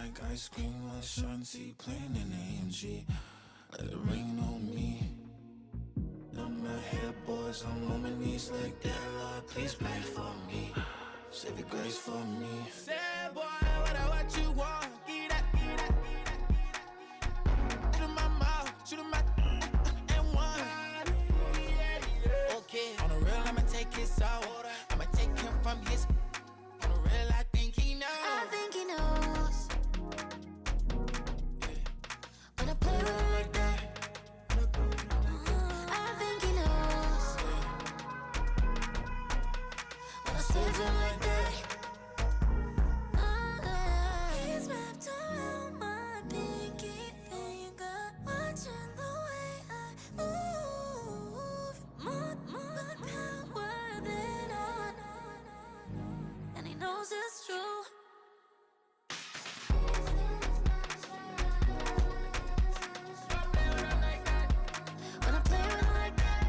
like ice cream with Shanti playing in AMG. Let it rain on me. I'm my head, boys, I'm on my knees like that. Lord, please pray for me. Save your grace for me. Say, boy, what you want? Get that, get that, get that. Shoot in my mouth, shoot in my and one. Okay, on the real, I'ma take his out. I'ma take him from his. On the real, I think he knows. I think he knows. When I play with him like that. I think he knows. When I save him like that. He's wrapped around my pinky finger, watching the way I move. More power than on. And he knows it's true. When I play with him like that. When I play with him like that.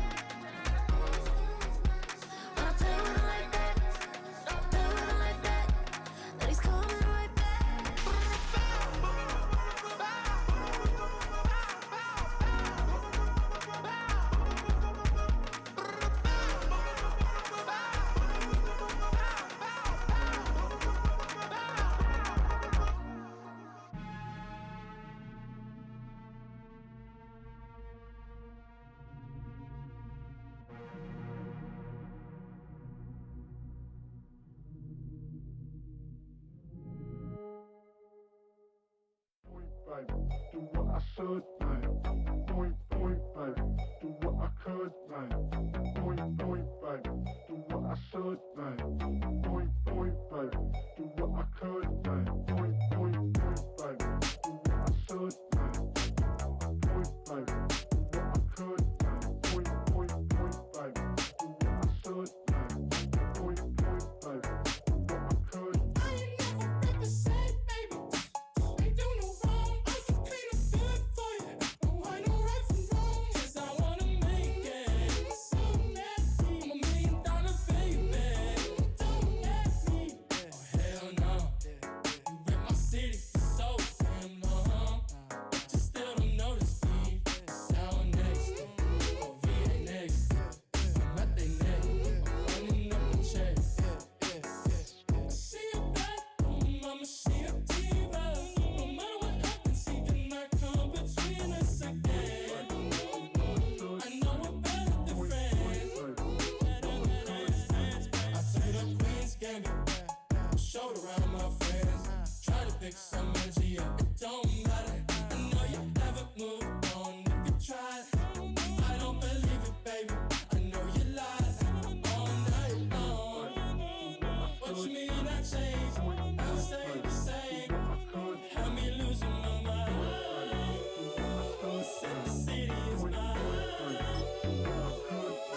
Play with him like that. That he's coming right back. Baby, do what I should, man. Point, baby, do what I could, man. Point, baby, do what I should, man. Point, baby, do what I could, man. Point, baby, do what I should, man. Point, baby, do what I could, man. Point, baby, do what I should, man. Point, baby, do what I could. I ain't never represent, baby. Ain't do no wrong. I can clean up good for you. No, I know right from wrong. 'Cause I wanna make it. So nasty. I'm $1 million baby. Don't ask me. Oh, hell no. You rip my city so damn long. Just still don't notice me. Sound next. Oh, VA next. I'm at they neck. I'm running up the check. See you back home, I'ma see a diva. No matter what happens, he cannot come between us again. I know we're better than friends. I took up Queen's Gambit, showed around my friends. Try to pick some energy up, it don't matter. I know you haven't moved on if you tried. I don't believe it, baby. I know you lied all night long. What you mean I changed? I stay the same. Had me losing my mind. Said the city is mine. I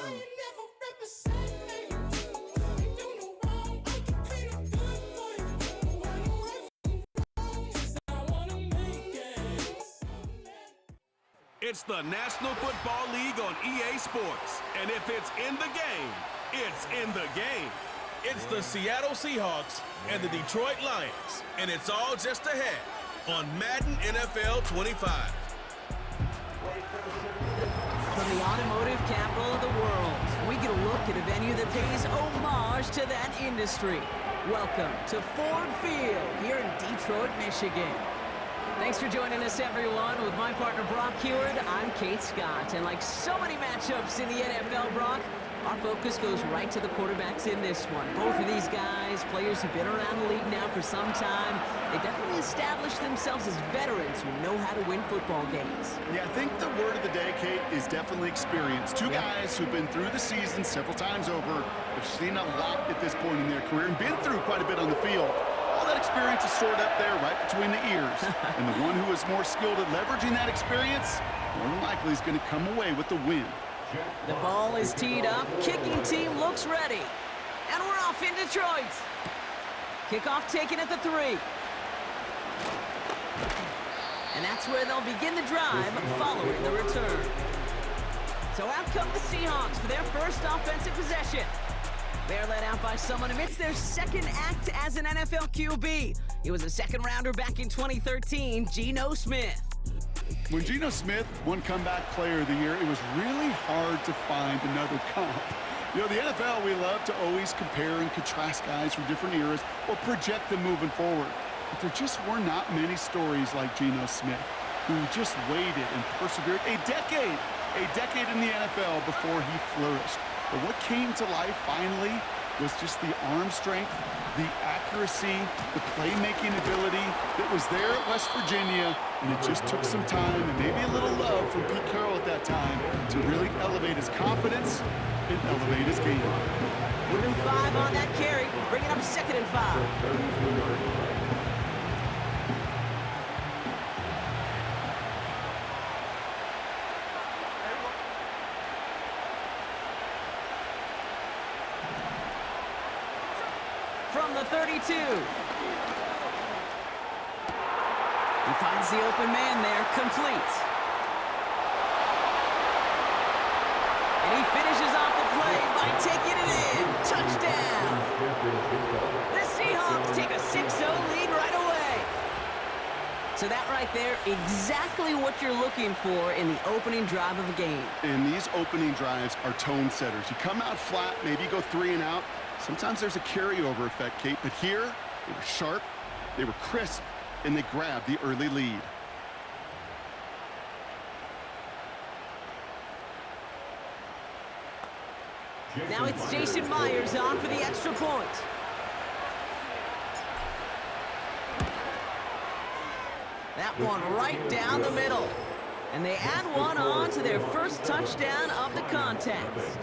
ain't never represent, baby. Ain't do no wrong. I can clean up good for you. No, I know right from wrong. 'Cause I wanna make it. It's the National Football League on EA Sports. And if it's in the game, it's in the game. It's the Seattle Seahawks and the Detroit Lions. And it's all just ahead on Madden NFL 25. From the automotive capital of the world, we get a look at a venue that pays homage to that industry. Welcome to Ford Field here in Detroit, Michigan. Thanks for joining us, everyone. With my partner, Brock Heward, I'm Kate Scott. And like so many matchups in the NFL, Brock, our focus goes right to the quarterbacks in this one. Both of these guys, players who've been around the league now for some time, they definitely established themselves as veterans who know how to win football games. Yeah, I think the word of the day, Kate, is definitely experience. Two guys who've been through the season several times over, have seen a lot at this point in their career, and been through quite a bit on the field. All that experience is stored up there right between the ears. And the one who is more skilled at leveraging that experience, more than likely is going to come away with the win. The ball is teed up. Kicking team looks ready. And we're off in Detroit. Kickoff taken at the 3. And that's where they'll begin the drive following the return. So out come the Seahawks for their first offensive possession. They're led out by someone amidst their second act as an NFL QB. He was a second-rounder back in 2013, Geno Smith. When Geno Smith won Comeback Player of the Year, it was really hard to find another comp. You know, the NFL, we love to always compare and contrast guys from different eras or project them moving forward. But there just were not many stories like Geno Smith, who just waited and persevered a decade in the NFL before he flourished. But what came to life finally was just the arm strength, the accuracy, the playmaking ability that was there at West Virginia, and it just took some time and maybe a little love from Pete Carroll at that time to really elevate his confidence and elevate his game. Give him 5 on that carry, bringing up 2nd and 5. From the 32. He finds the open man there, complete. And he finishes off the play by taking it in. Touchdown. The Seahawks take a 6-0 lead right away. So that right there, exactly what you're looking for in the opening drive of a game. And these opening drives are tone setters. You come out flat, maybe go 3 and out. Sometimes there's a carryover effect, Kate, but here, they were sharp, they were crisp, and they grabbed the early lead. Now it's Jason Myers on for the extra point. That one right down the middle. And they add one on to their first touchdown of the contest.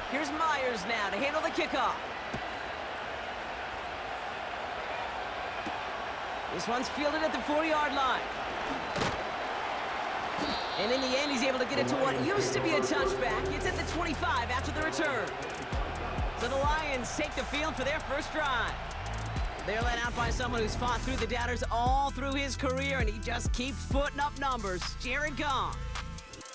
Here's Myers now to handle the kickoff. This one's fielded at the 4-yard line. And in the end, he's able to get it to what used to be a touchback. It's at the 25 after the return. So the Lions take the field for their first drive. They're led out by someone who's fought through the doubters all through his career, and he just keeps putting up numbers. Jared Goff.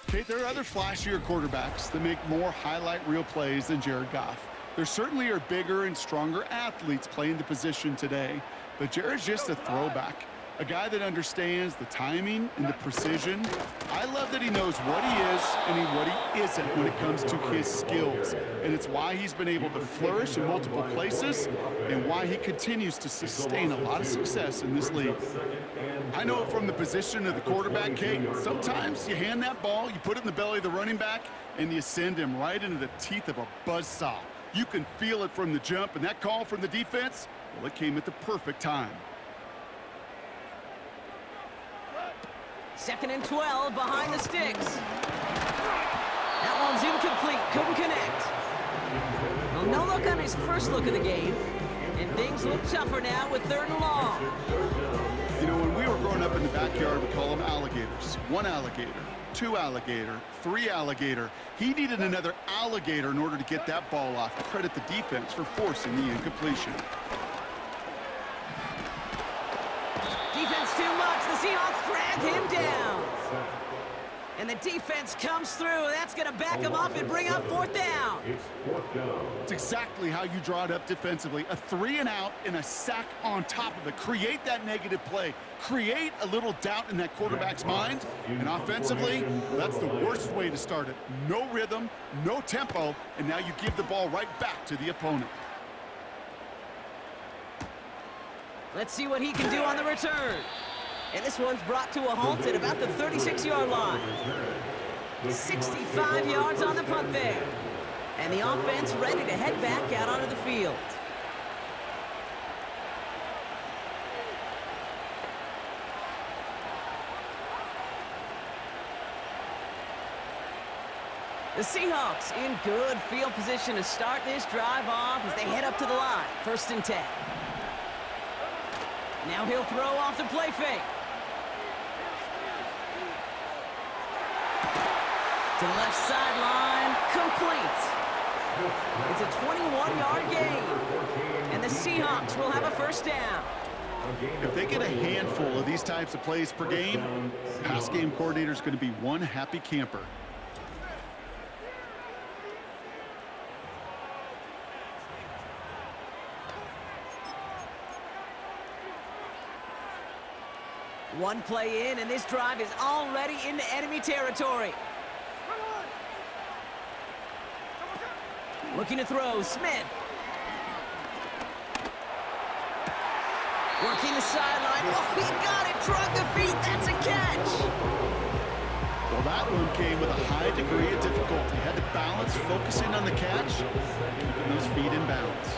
Kate, there are other flashier quarterbacks that make more highlight reel plays than Jared Goff. There certainly are bigger and stronger athletes playing the position today, but Jared's just a throwback. A guy that understands the timing and the precision. I love that he knows what he is and what he isn't when it comes to his skills. And it's why he's been able to flourish in multiple places and why he continues to sustain a lot of success in this league. I know from the position of the quarterback, Kate, sometimes you hand that ball, you put it in the belly of the running back, and you send him right into the teeth of a buzzsaw. You can feel it from the jump, and that call from the defense, well, it came at the perfect time. 2nd and 12 behind the sticks. That one's incomplete, couldn't connect. Well, no look on his first look of the game, and things look tougher now with 3rd and long. You know, when we were growing up in the backyard, we call them alligators. 1 alligator, 2 alligator, 3 alligator. He needed another alligator in order to get that ball off. Credit the defense for forcing the incompletion. Defense too much. The Seahawks drag him down. And the defense comes through. That's going to back him up and bring up 4th down. It's exactly how you draw it up defensively. A 3 and out and a sack on top of it. Create that negative play. Create a little doubt in that quarterback's mind. And offensively, that's the worst way to start it. No rhythm, no tempo, and now you give the ball right back to the opponent. Let's see what he can do on the return. And this one's brought to a halt at about the 36-yard line. 65 yards on the punt there. And the offense ready to head back out onto the field. The Seahawks in good field position to start this drive off as they head up to the line. 1st and 10. Now he'll throw off the play fake. To the left sideline, complete. It's a 21-yard gain, and the Seahawks will have a first down. If they get a handful of these types of plays per game, pass game coordinator is going to be one happy camper. One play in, and this drive is already into enemy territory. Looking to throw, Smith. Working the sideline. Oh, he got it, drug the feet. That's a catch. Well, that one came with a high degree of difficulty. Had to balance focusing on the catch, keeping those feet in bounds.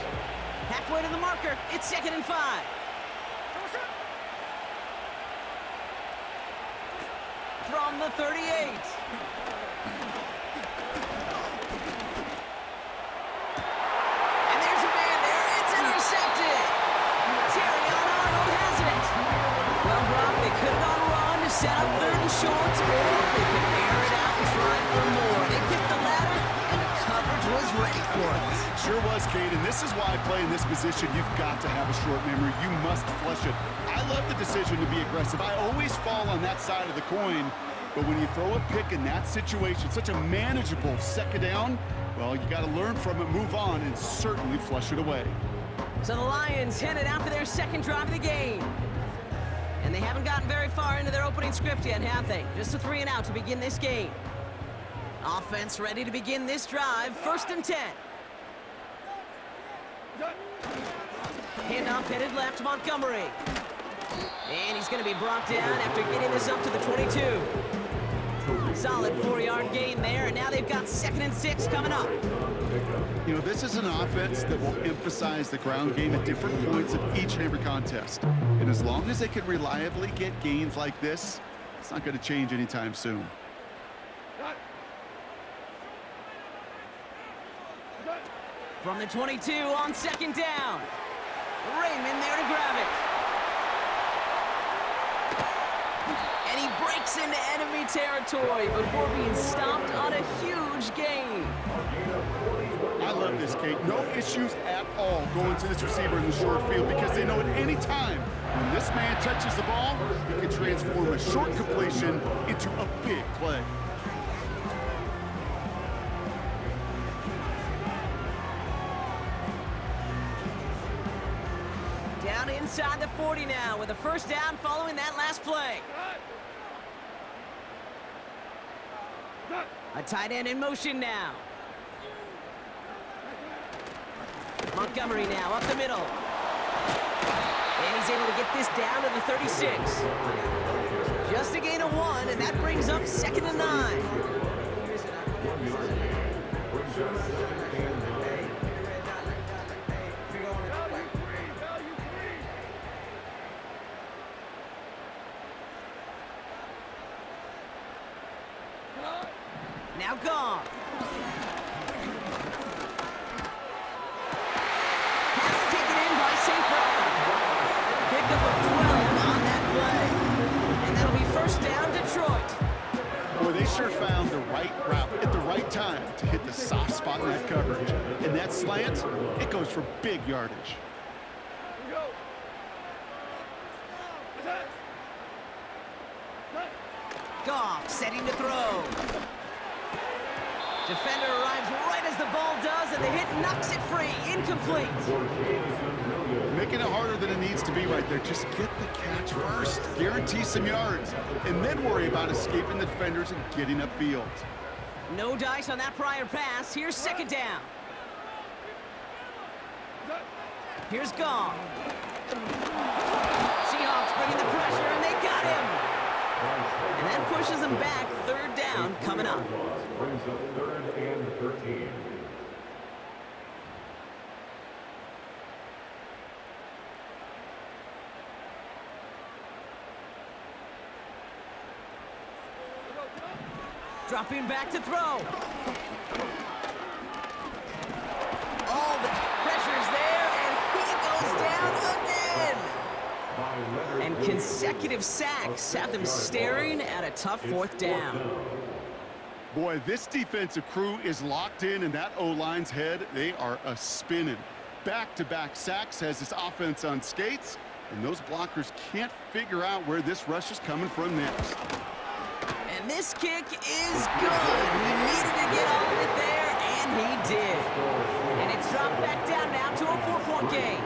Halfway to the marker. It's 2nd and 5. From the 38. And there's a man there. It's intercepted. Terrion Arnold has it. Well, Brock, they could have gone run to set up 3rd and short, or they could air it out and try for more. They picked the latter, and the coverage was ready for it. Sure was, Kate, and this is why playing this position, you've got to have a short memory. You must flush it. I love the decision to be aggressive. I always fall on that side of the coin, but when you throw a pick in that situation, such a manageable 2nd down, well, you got to learn from it, move on, and certainly flush it away. So the Lions headed out for their 2nd drive of the game. And they haven't gotten very far into their opening script yet, have they? Just a 3 and out to begin this game. Offense ready to begin this drive. 1st and 10. Handoff headed left, Montgomery. And he's going to be brought down after getting this up to the 22. Solid 4-yard gain there, and now they've got 2nd and 6 coming up. You know, this is an offense that will emphasize the ground game at different points of each and every contest. And as long as they can reliably get gains like this, it's not going to change anytime soon. From the 22 on 2nd down. Raymond there to grab it. And he breaks into enemy territory before being stopped on a huge gain. I love this, Kate. No issues at all going to this receiver in the short field because they know at any time when this man touches the ball, he can transform a short completion into a big play. Down inside the 40 now with a 1st down following that last play. A tight end in motion now. Montgomery now up the middle. And he's able to get this down to the 36. Just a gain of 1, and that brings up 2nd and 9. Now Goff. Pass taken in by St. Brown. Pickup of 12 on that play. And that'll be 1st down, Detroit. Boy, they sure found the right route at the right time to hit the soft spot in that coverage. And that slant, it goes for big yardage. Goff setting to throw. Defender arrives right as the ball does, and the hit knocks it free. Incomplete. Making it harder than it needs to be right there. Just get the catch first. Guarantee some yards. And then worry about escaping the defenders and getting upfield. No dice on that prior pass. Here's 2nd down. Here's Goff. Seahawks bringing the pressure, and they got him. And that pushes them back. 3rd down coming up. Brings up 3rd and 13. Dropping back to throw. Oh, the pressure's there, and he goes down again. And consecutive sacks have them staring at a tough 4th down. Boy, this defensive crew is locked in, and that O-line's head, they are a-spinning. Back-to-back sacks has this offense on skates, and those blockers can't figure out where this rush is coming from next. And this kick is good. He needed to get all of it there, and he did. And it's dropped back down now to a 4-point game.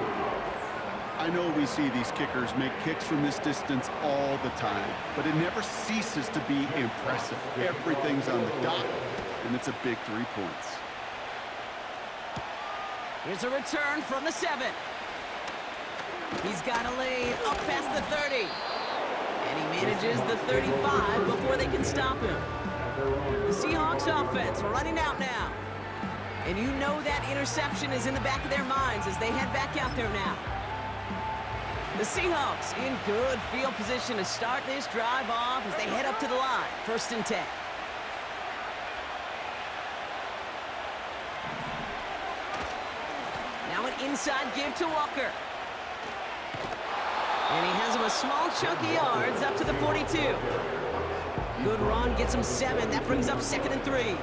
I know we see these kickers make kicks from this distance all the time, but it never ceases to be impressive. Everything's on the dot, and it's a big 3 points. Here's a return from the 7. He's got a lane up past the 30. And he manages the 35 before they can stop him. The Seahawks offense running out now. And you know that interception is in the back of their minds as they head back out there now. The Seahawks in good field position to start this drive off as they head up to the line. 1st and 10. Now an inside give to Walker. And he has him a small chunk of yards up to the 42. Good run, gets him 7. That brings up 2nd and 3.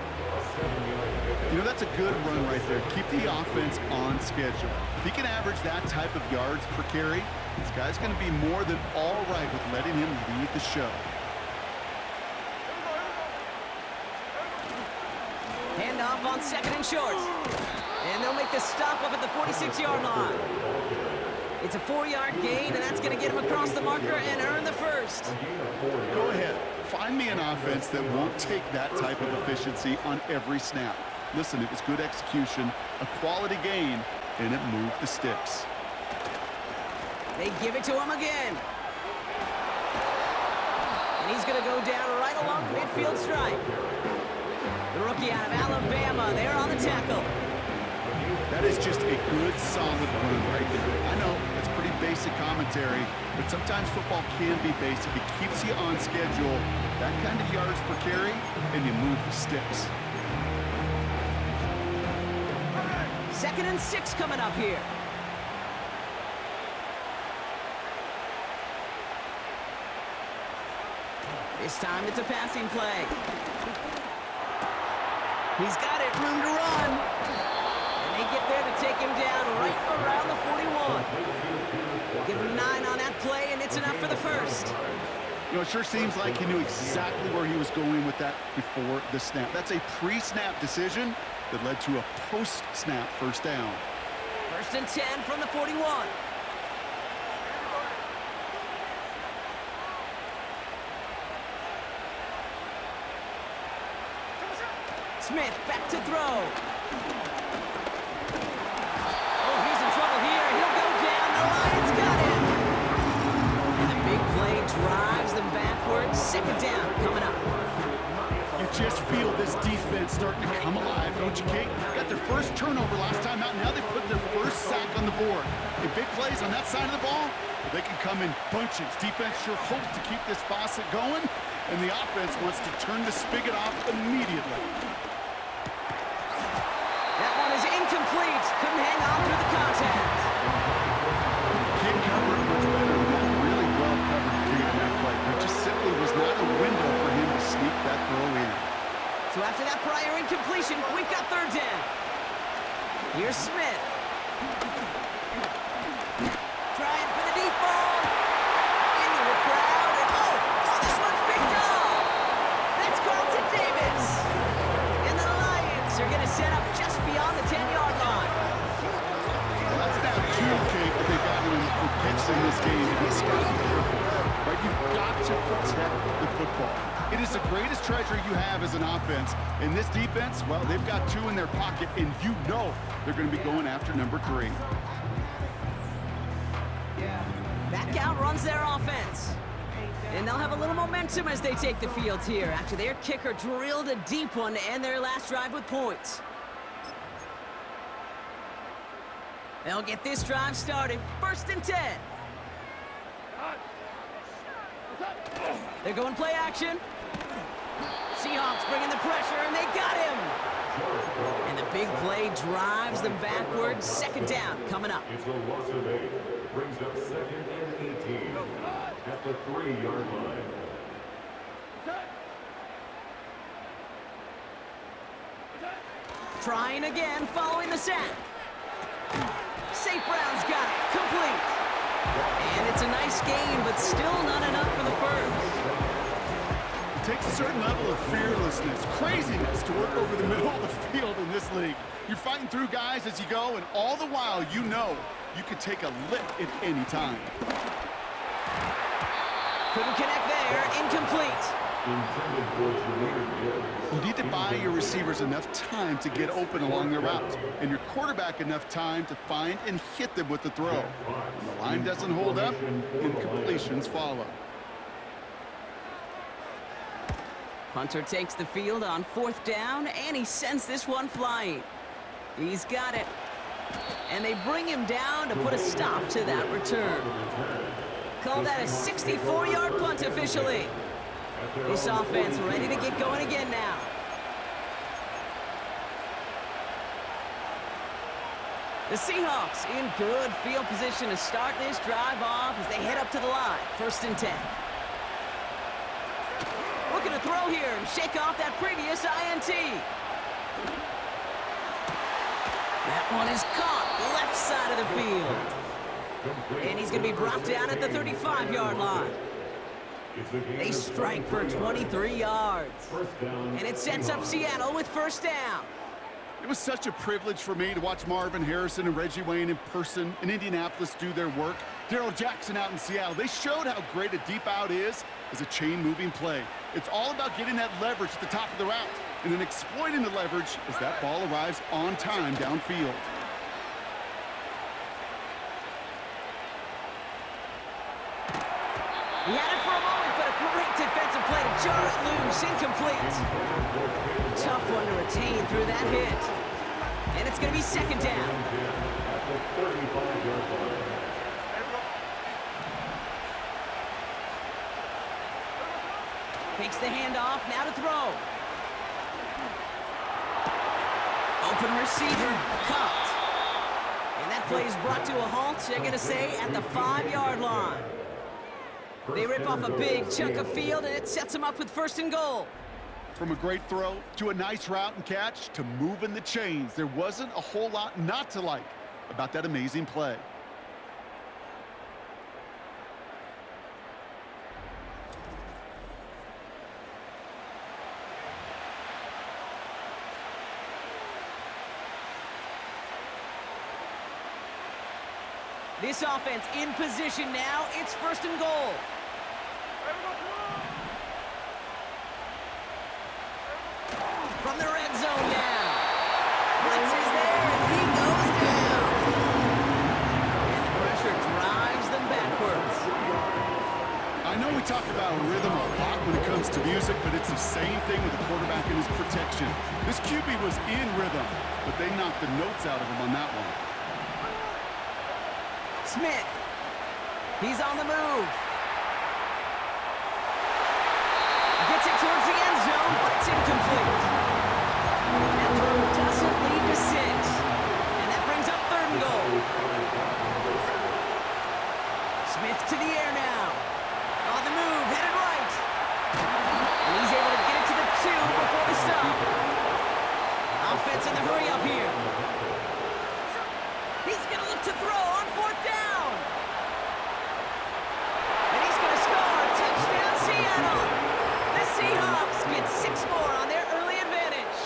You know, that's a good run right there. Keep the offense on schedule. If he can average that type of yards per carry, this guy's going to be more than all right with letting him lead the show. Handoff on 2nd and short. And they'll make the stop up at the 46-yard line. It's a 4-yard gain, and that's going to get him across the marker and earn the 1st. Go ahead. Find me an offense that won't take that type of efficiency on every snap. Listen, it was good execution, a quality gain, and it moved the sticks. They give it to him again. And he's going to go down right along the midfield stripe. The rookie out of Alabama, there on the tackle. That is just a good, solid run right there. I know, it's pretty basic commentary, but sometimes football can be basic. It keeps you on schedule, that kind of yards per carry, and you move the sticks. 2nd and 6 coming up here. This time it's a passing play. He's got it, room to run. And they get there to take him down right around the 41. Give him 9 on that play, and it's enough for the 1st. You know, it sure seems like he knew exactly where he was going with that before the snap. That's a pre-snap decision that led to a post-snap 1st down. 1st and 10 from the 41. Smith back to throw. Oh, he's in trouble here. He'll go down. The Lions got him. And the big play drives them backwards. 2nd down coming up. You just feel this defense starting to come alive, don't you, Kate? Got their 1st turnover last time out. Now they put their 1st sack on the board. And big plays on that side of the ball, they can come in bunches. Defense sure hopes to keep this faucet going, and the offense wants to turn the spigot off immediately. That one is incomplete. Couldn't hang on through the contact. Can't cover it much better than that. Really well covered Kate in that play. There just simply was not a window for him to sneak that throw in. So after that prior incompletion, we've got 3rd down. Here's Smith. Trying for the deep ball. Into the crowd. And this one's picked off. That's Carlton Davis. And the Lions are going to set up just beyond the 10-yard line. Well, that's now 2, Kate, that they got him for picks in this game. And he's got to be careful. Right? You've got to protect the football. It is the greatest treasure you have as an offense. And this defense, well, they've got 2 in their pocket, and you know they're going to be going after number 3. Back out runs their offense. And they'll have a little momentum as they take the field here after their kicker drilled a deep one to end their last drive with points. They'll get this drive started. 1st and 10. They're going play action. Seahawks bringing the pressure, and they got him. And the big play drives them backwards. 2nd down coming up. It's a loss of 8. Brings up 2nd and 18 at the 3-yard line. Trying again following the sack. St. Brown's got it. Complete. And it's a nice game, but still not enough for the first. It takes a certain level of fearlessness, craziness to work over the middle of the field in this league. You're fighting through guys as you go, and all the while you know you could take a lick at any time. Couldn't connect there. Incomplete. You need to buy your receivers enough time to get open along their routes, and your quarterback enough time to find and hit them with the throw. When the line doesn't hold up, incompletions follow. Punter takes the field on 4th down, and he sends this one flying. He's got it. And they bring him down to put a stop to that return. Call that a 64-yard punt officially. This offense ready to get going again now. The Seahawks in good field position to start this drive off as they head up to the line. 1st and 10. Looking to throw here and shake off that previous INT. That one is caught left side of the field. And he's going to be brought down at the 35-yard line. They strike for 23 yards. And it sets up Seattle with 1st down. It was such a privilege for me to watch Marvin Harrison and Reggie Wayne in person in Indianapolis do their work. Darrell Jackson out in Seattle. They showed how great a deep out is as a chain-moving play. It's all about getting that leverage at the top of the route and then exploiting the leverage as that ball arrives on time downfield. He had it for a moment, but a great defensive play to jar it loose. Incomplete. Tough one to retain through that hit. And it's going to be 2nd down. Fakes the handoff, now to throw. Open receiver, caught. And that play is brought to a halt, they're going to say, at the 5-yard line. They rip off a big chunk of field, and it sets them up with 1st and goal. From a great throw to a nice route and catch to moving the chains, there wasn't a whole lot not to like about that amazing play. This offense in position now. It's 1st and goal. From the red zone now. Blitz is there, and he goes down. And the pressure drives them backwards. I know we talk about rhythm a lot when it comes to music, but it's the same thing with the quarterback and his protection. This QB was in rhythm, but they knocked the notes out of him on that one. Smith. He's on the move. Gets it towards the end zone, but it's incomplete. That throw doesn't lead to 6. And that brings up 3rd and goal. Smith to the air now. On the move, headed right. And he's able to get it to the 2 before the stop. Offense in the hurry up here. He's going to look to throw on 4th down. And he's going to score. Touchdown, Seattle. The Seahawks get 6 more on their early advantage.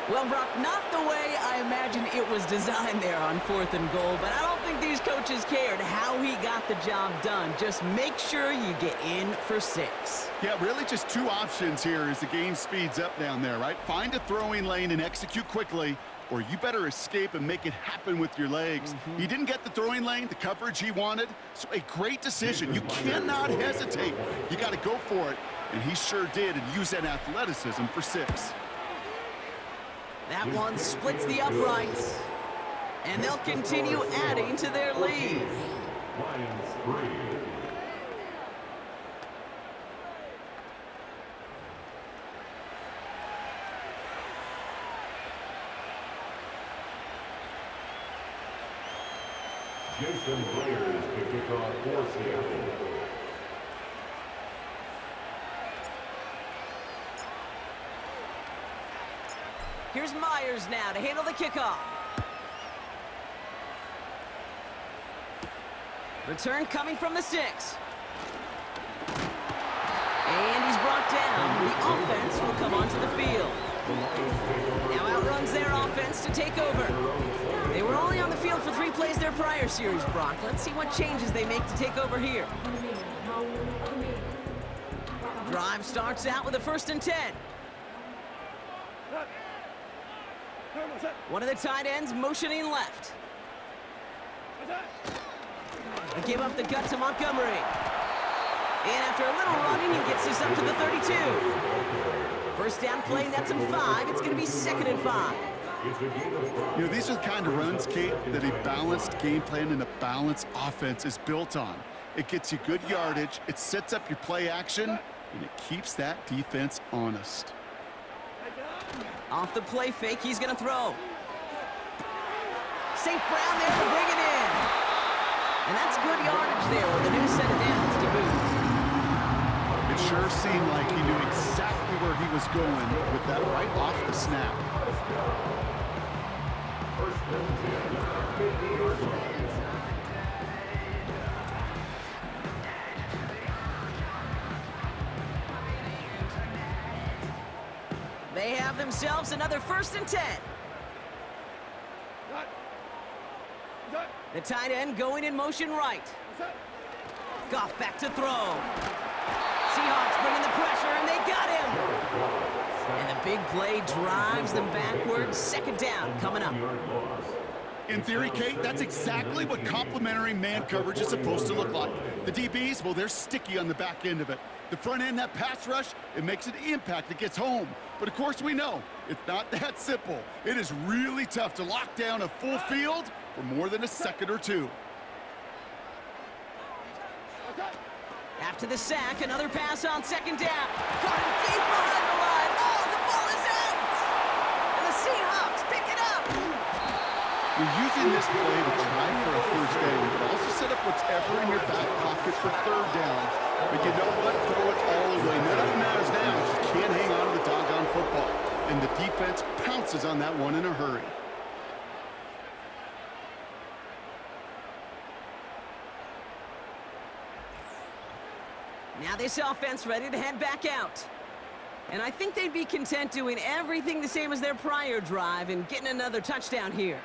Well, Brock, not the way I imagine it was designed there on 4th and goal, but I don't think these coaches cared how he got the job done. Just make sure you get in for 6. Yeah, really just 2 options here as the game speeds up down there, right? Find a throwing lane and execute quickly, or you better escape and make it happen with your legs. He didn't get the throwing lane, the coverage he wanted, so a great decision. You cannot hesitate. You got to go for it, and he sure did, and use that athleticism for 6. That one splits the uprights, and they'll continue adding to their lead. Lions 3. Jason Blair to kick off for Seattle. Here's Myers now to handle the kickoff. Return coming from the 6. And he's brought down. The offense will come onto the field. Now outruns their offense to take over. They were only on the field for 3 plays their prior series, Brock. Let's see what changes they make to take over here. Drive starts out with a 1st and 10. One of the tight ends motioning left. They give up the gut to Montgomery. And after a little running, he gets this up to the 32. First down play, that's him 5. It's going to be 2nd and 5. You know, these are the kind of runs, Kate, that a balanced game plan and a balanced offense is built on. It gets you good yardage, it sets up your play action, and it keeps that defense honest. Off the play fake, he's going to throw. St. Brown there to bring it in. And that's good yardage there with a new set of downs to boot. It sure seemed like he knew exactly where he was going with that right off the snap. They have themselves another 1st and 10. The tight end going in motion right. Goff back to throw. Seahawks bringing the pressure, and they got him. And the big play drives them backwards. 2nd down coming up. In theory, Kate, that's exactly what complementary man coverage is supposed to look like. The DBs, well, they're sticky on the back end of it. The front end, that pass rush, it makes an impact that gets home. But of course we know, it's not that simple. It is really tough to lock down a full field for more than a second or two. After the sack, another pass on 2nd down. Caught him deep behind the line. Oh, the ball is out! And the Seahawks pick it up! You're using this play to try for a 1st down, but also set up whatever in your back pocket for 3rd down. But you know what? Throw it all away. None of it matters now. You can't hang on to the doggone football. And the defense pounces on that one in a hurry. Now this offense ready to head back out. And I think they'd be content doing everything the same as their prior drive and getting another touchdown here.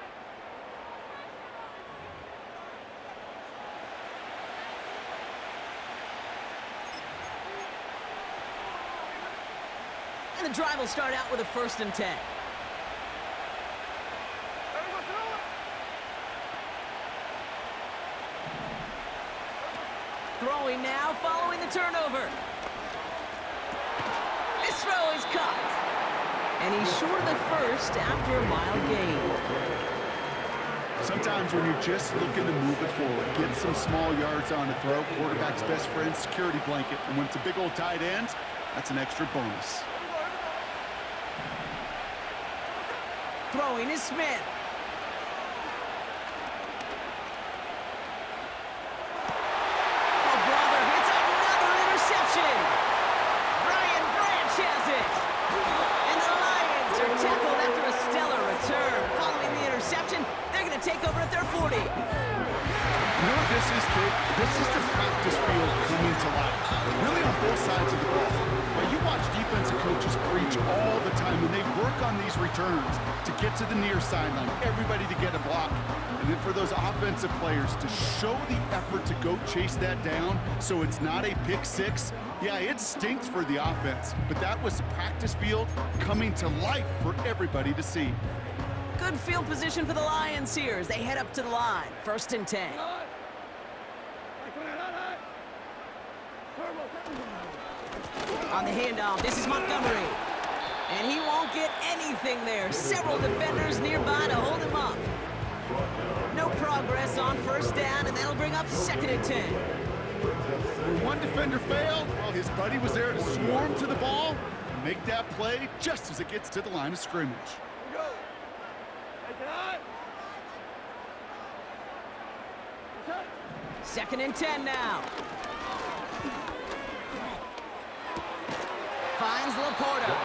And the drive will start out with a 1st and 10. Throwing now, following the turnover. This throw is caught. And he's short of the 1st after a mild gain. Sometimes when you're just looking to move it forward, get some small yards on the throw, quarterback's best friend, security blanket. And when it's a big old tight end, that's an extra bonus. Throwing is Smith. Oh, brother, it's another interception. Brian Branch has it. And the Lions are tackled after a stellar return. Following the interception, they're going to take over at their 40. You know what this is, kid? This is the practice field coming to life. Really on both sides of the ball. But you watch defensive coaches preach all the time when they work on these returns to get to the near sideline, everybody to get a block. And then for those offensive players to show the effort to go chase that down so it's not a pick 6. Yeah, it stinks for the offense, but that was the practice field coming to life for everybody to see. Good field position for the Lions here as they head up to the line. 1st and 10. On the handoff, this is Montgomery. And he won't get anything there. Several defenders nearby to hold him up. No progress on 1st down, and that'll bring up 2nd and 10. When one defender failed, well, his buddy was there to swarm to the ball and make that play just as it gets to the line of scrimmage. 2nd and 10 now. Finds Laporta.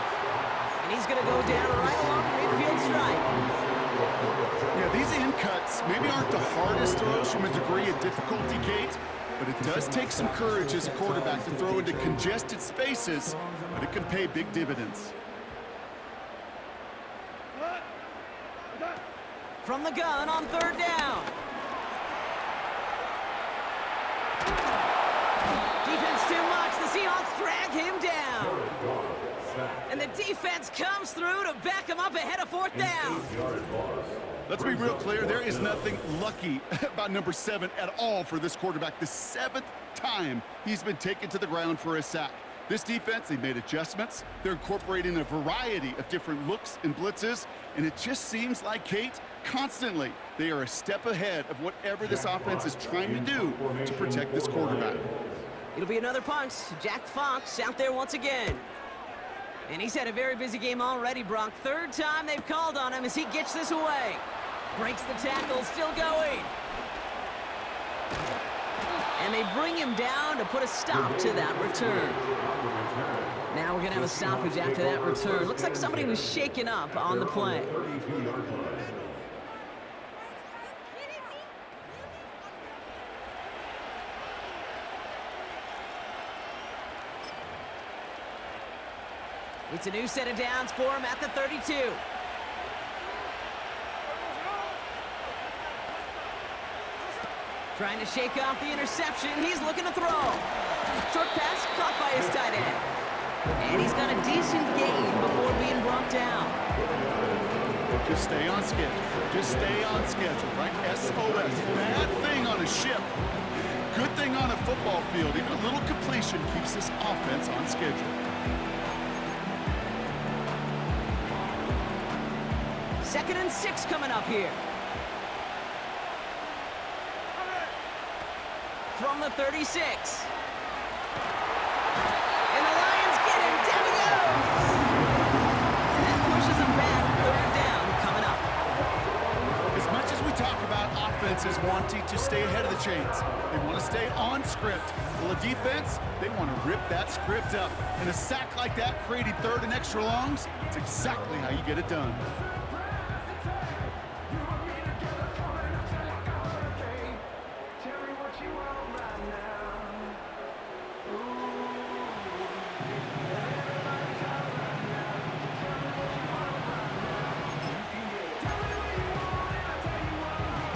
And he's going to go down right along the midfield These in cuts maybe aren't the hardest throws from a degree of difficulty, Kate, but it does take some courage as a quarterback to throw into congested spaces, but it can pay big dividends. From the gun on 3rd down. Defense too much. The Seahawks drag him down. And the defense comes through to back him up ahead of 4th down. Let's be real clear, there is nothing lucky about number 7 at all for this quarterback. The 7th time he's been taken to the ground for a sack. This defense, they made adjustments. They're incorporating a variety of different looks and blitzes, and it just seems like, Kate, constantly they are a step ahead of whatever this offense is trying to do to protect this quarterback. It'll be another punt. Jack Fox out there once again. And he's had a very busy game already, Brock. 3rd time they've called on him as he gets this away. Breaks the tackle, still going. And they bring him down to put a stop to that return. Now we're going to have a stoppage after that return. Looks like somebody was shaken up on the play. It's a new set of downs for him at the 32. Trying to shake off the interception. He's looking to throw. Short pass caught by his tight end. And he's got a decent gain before being brought down. Just stay on schedule. Just stay on schedule, right? SOS. Bad thing on a ship. Good thing on a football field. Even a little completion keeps this offense on schedule. 2nd and 6 coming up here. From the 36. And the Lions get him. Down he goes. And that pushes him back. 3rd down coming up. As much as we talk about offenses wanting to stay ahead of the chains, they want to stay on script. Well, a defense, they want to rip that script up. And a sack like that, creating 3rd and extra longs, it's exactly how you get it done.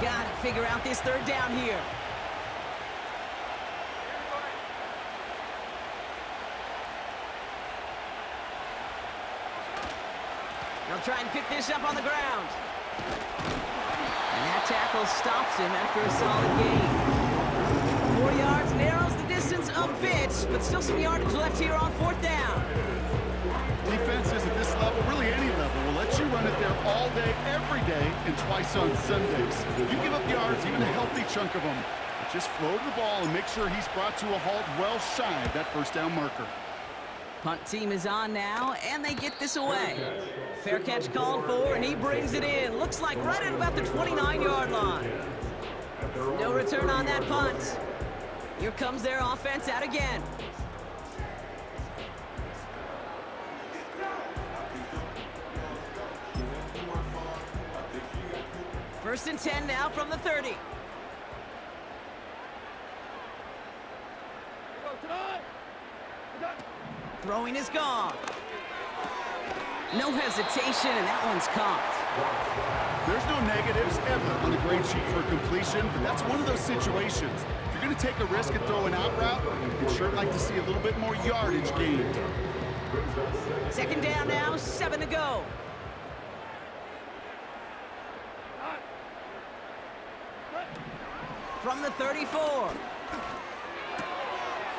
Got to figure out this 3rd down here. They'll try and pick this up on the ground. And that tackle stops him after a solid gain. 4 yards, narrows the distance a bit, but still some yardage left here on 4th down. Defenses at this level, really any level, will let you run it there all day, every day, and twice on Sundays. You give up yards, even a healthy chunk of them. But just float the ball and make sure he's brought to a halt well shy of that 1st down marker. Punt team is on now, and they get this away. Fair catch called for, and he brings it in. Looks like right at about the 29-yard line. No return on that punt. Here comes their offense out again. 1st and 10 now from the 30. Throwing is gone. No hesitation, and that one's caught. There's no negatives ever on a grade sheet for a completion, but that's one of those situations. If you're going to take a risk and throw an out route, you'd sure like to see a little bit more yardage gained. 2nd down now, 7 to go. From the 34.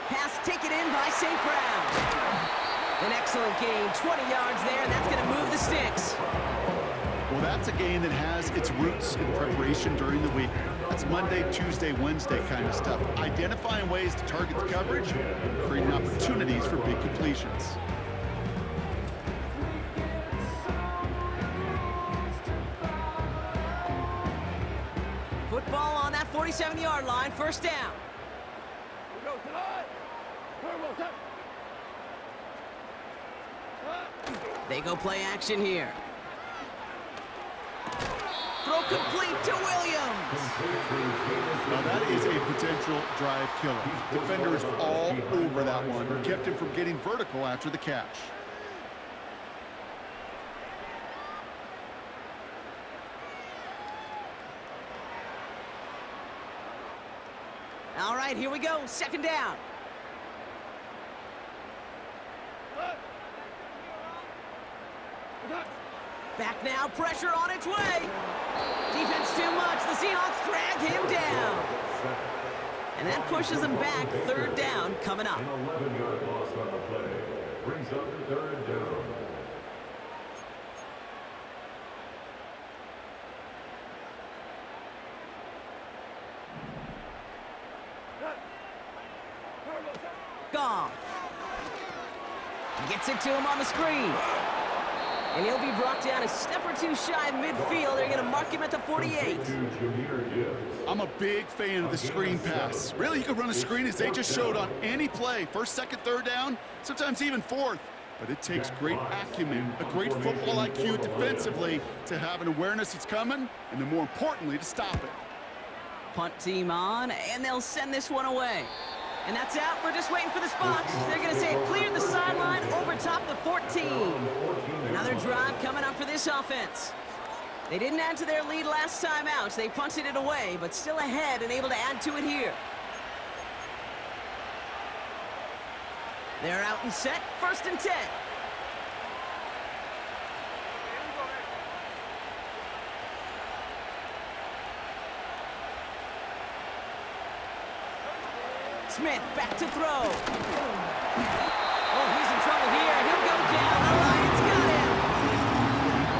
Pass taken in by St. Brown. An excellent gain, 20 yards there, and that's going to move the sticks. Well, that's a game that has its roots in preparation during the week. That's Monday, Tuesday, Wednesday kind of stuff. Identifying ways to target the coverage and creating opportunities for big completions. Football on that 47-yard line, 1st down. They go play action here. throw complete to Williams. Now that is a potential drive killer. Defenders all over that one. Kept him from getting vertical after the catch. All right, here we go. Second down. Back now, pressure on its way. Defense too much. The Seahawks drag him down. And that pushes them back. Third down coming up. An 11-yard loss on the play. Brings up the third down. Goff gets it to him on the screen. And he'll be brought down a step or two shy of midfield. They're going to mark him at the 48. I'm a big fan of the screen pass. Really, you can run a screen as they just showed on any play. First, second, third down, sometimes even fourth. But it takes great acumen, a great football IQ defensively to have an awareness it's coming, and then more importantly, to stop it. Punt team on, and they'll send this one away. And that's out. We're just waiting for the spots. They're going to say it cleared the sideline over top the 14. Another drive coming up for this offense. They didn't add to their lead last time out. They punted it away, but still ahead and able to add to it here. They're out and set. First and 10. Smith back to throw. Oh, he's in trouble here. He'll go down. The Lions got him.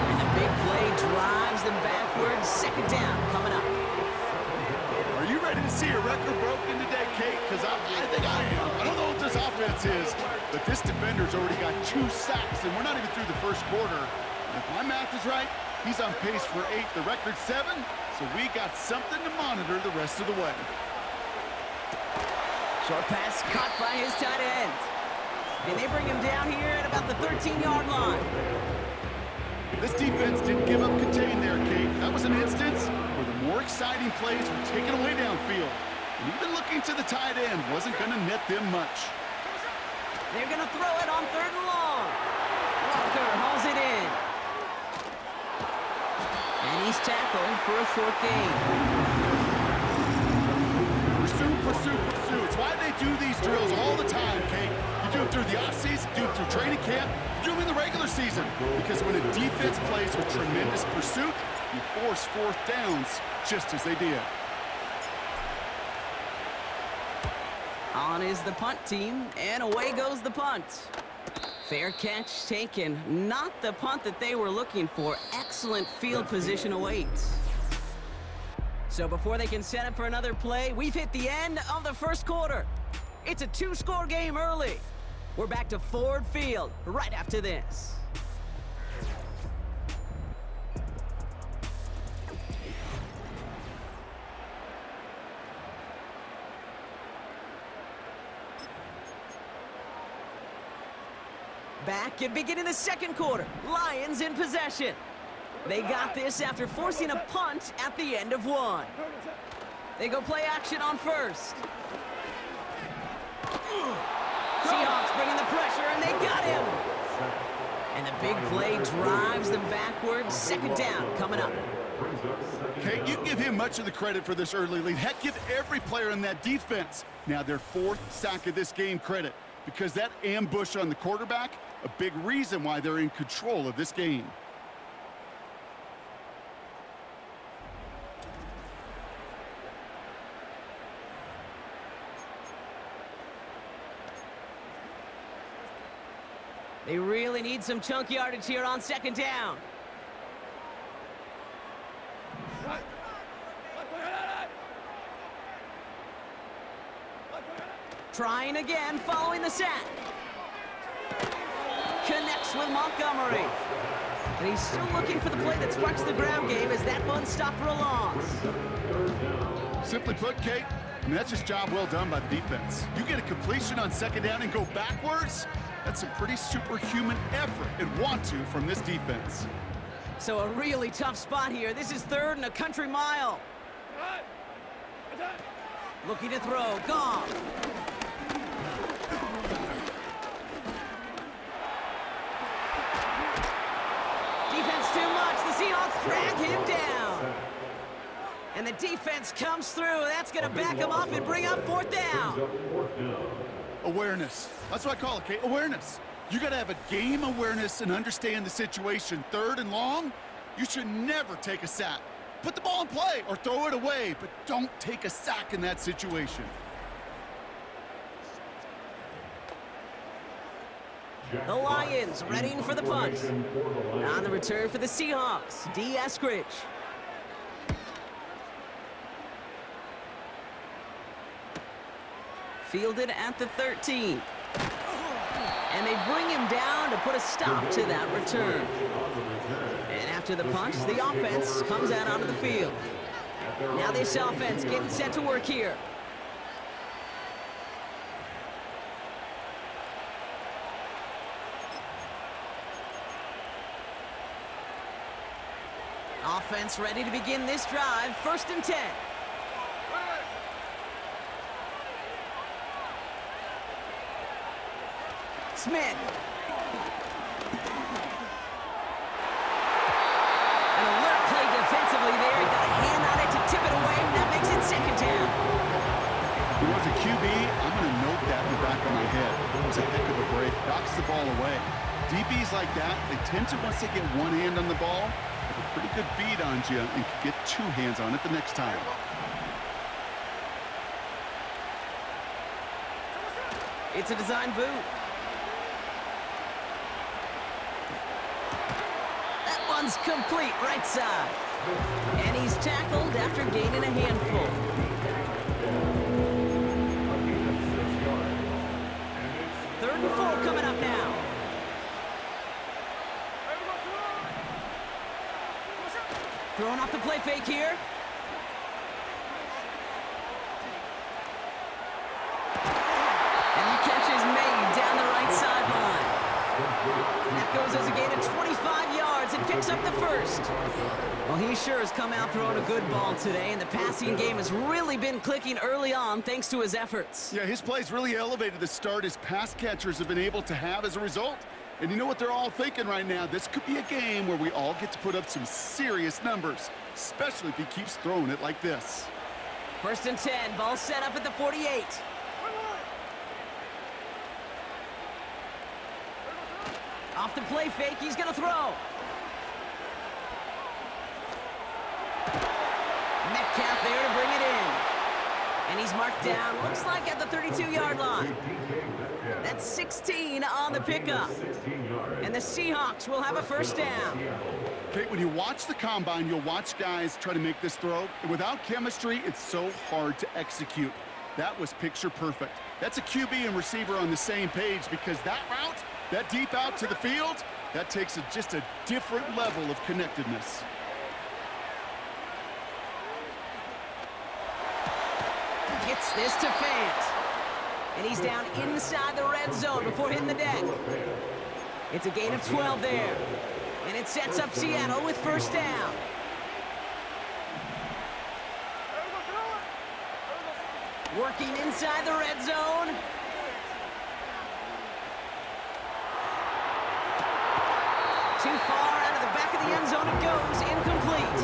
And the big play drives them backwards. Second down coming up. Are you ready to see a record broken today, Kate? Because I think I am. I don't know what this offense is, but this defender's already got 2 sacks, and we're not even through the first quarter. And if my math is right, he's on pace for 8. The record's 7, so we got something to monitor the rest of the way. Short pass caught by his tight end. And they bring him down here at about the 13-yard line. This defense didn't give up contain there, Kate. That was an instance where the more exciting plays were taken away downfield. And even looking to the tight end wasn't going to net them much. They're going to throw it on third and long. Walker hauls it in. And he's tackled for a short gain. Pursue. It's why they do these drills all the time, Kate. You do them through the offseason, do them through training camp, you do them in the regular season. Because when a defense plays with tremendous pursuit, you force fourth downs just as they did. On is the punt team, and away goes the punt. Fair catch taken. Not the punt that they were looking for. Excellent field position awaits. So before they can set up for another play, we've hit the end of the first quarter. It's a 2-score game early. We're back to Ford Field right after this. Back and beginning the second quarter. Lions in possession. They got this after forcing a punt at the end of one. They go play action on first. Seahawks bringing the pressure, and they got him. And the big play drives them backwards. Second down coming up. Kate, you give him much of the credit for this early lead. Heck, give every player in that defense now their 4th sack of this game credit. Because that ambush on the quarterback, a big reason why they're in control of this game. They really need some chunk yardage here on second down. Trying again, following the sack. Connects with Montgomery. And he's still looking for the play that sparks the ground game as that one stopped for a loss. Simply put, Kate, that's just job well done by the defense. You get a completion on second down and go backwards, that's a pretty superhuman effort and want to from this defense. So a really tough spot here. This is 3rd and a country mile. Looking to throw. Goff. Defense too much. The Seahawks drag him down. And the defense comes through. That's going to back him up and bring up 4th down. Awareness. That's what I call it, Kate. Awareness. You got to have a game awareness and understand the situation. 3rd and long, you should never take a sack. Put the ball in play or throw it away, but don't take a sack in that situation. The Lions readying for the punt. On the return for the Seahawks, D. Eskridge. Fielded at the 13. And they bring him down to put a stop to that return. And after the punt, the offense comes out onto the field. Now this offense getting set to work here. Offense ready to begin this drive. 1st and 10. Smith. An alert play defensively there. Got a hand on it to tip it away, and that makes it 2nd down. If it was a QB, I'm going to note that in the back of my head. It was a heck of a break. Knocks the ball away. DBs like that, they tend to, once they get one hand on the ball, have a pretty good beat on you and can get 2 hands on it the next time. It's a design boot. That one's complete, right side. And he's tackled after gaining a handful. Third and 4 coming up now. Throwing off the play fake here. And the catch is made down the right sideline. That goes as a gain of 25 yards and picks up the 1st. Well, he sure has come out throwing a good ball today, and the passing game has really been clicking early on thanks to his efforts. Yeah, his play's really elevated the start his pass catchers have been able to have as a result. And you know what they're all thinking right now? This could be a game where we all get to put up some serious numbers, especially if he keeps throwing it like this. 1st and 10, ball set up at the 48. Off the play fake, he's gonna throw. Metcalf there to bring it in. And he's marked down, looks like at the 32-yard line. That's 16 on the pickup. And the Seahawks will have a 1st down. Kate, when you watch the combine, you'll watch guys try to make this throw. And without chemistry, it's so hard to execute. That was picture perfect. That's a QB and receiver on the same page because that route, that deep out to the field, that takes just a different level of connectedness. Gets this to Fant. And he's down inside the red zone before hitting the deck. It's a gain of 12 there. And it sets up Seattle with 1st down. Working inside the red zone. Too far out of the back of the end zone it goes. Incomplete.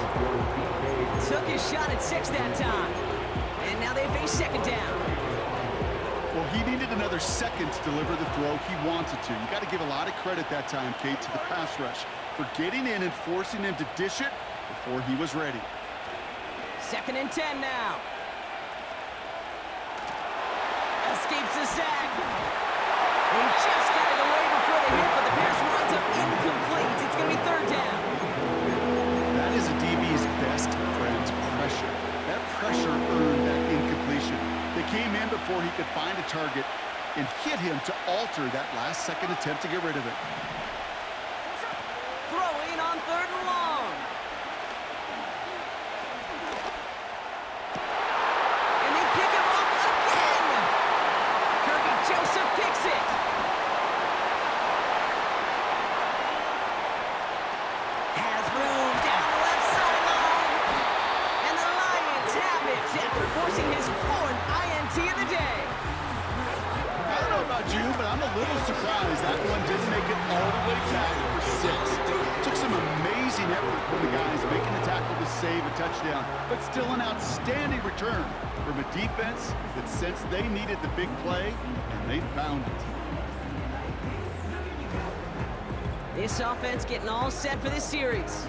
Took his shot at 6 that time. And now they face 2nd down. Well, he needed another second to deliver the throw he wanted to. You got to give a lot of credit that time, Kate, to the pass rush for getting in and forcing him to dish it before he was ready. 2nd and 10 now. Escapes the sack. And he just got it away before the hit, but the pass runs up incomplete. It's going to be 3rd down. That is a DB's best friend, pressure. That pressure earned that incompletion. They came in before he could find a target and hit him to alter that last-second attempt to get rid of it. Throwing on 3rd and long. And they pick him off again. Kirby Joseph picks it. Has room all the way back for 6. Took some amazing effort from the guys making the tackle to save a touchdown, but still an outstanding return from a defense that sensed they needed the big play, and they found it. This offense getting all set for this series.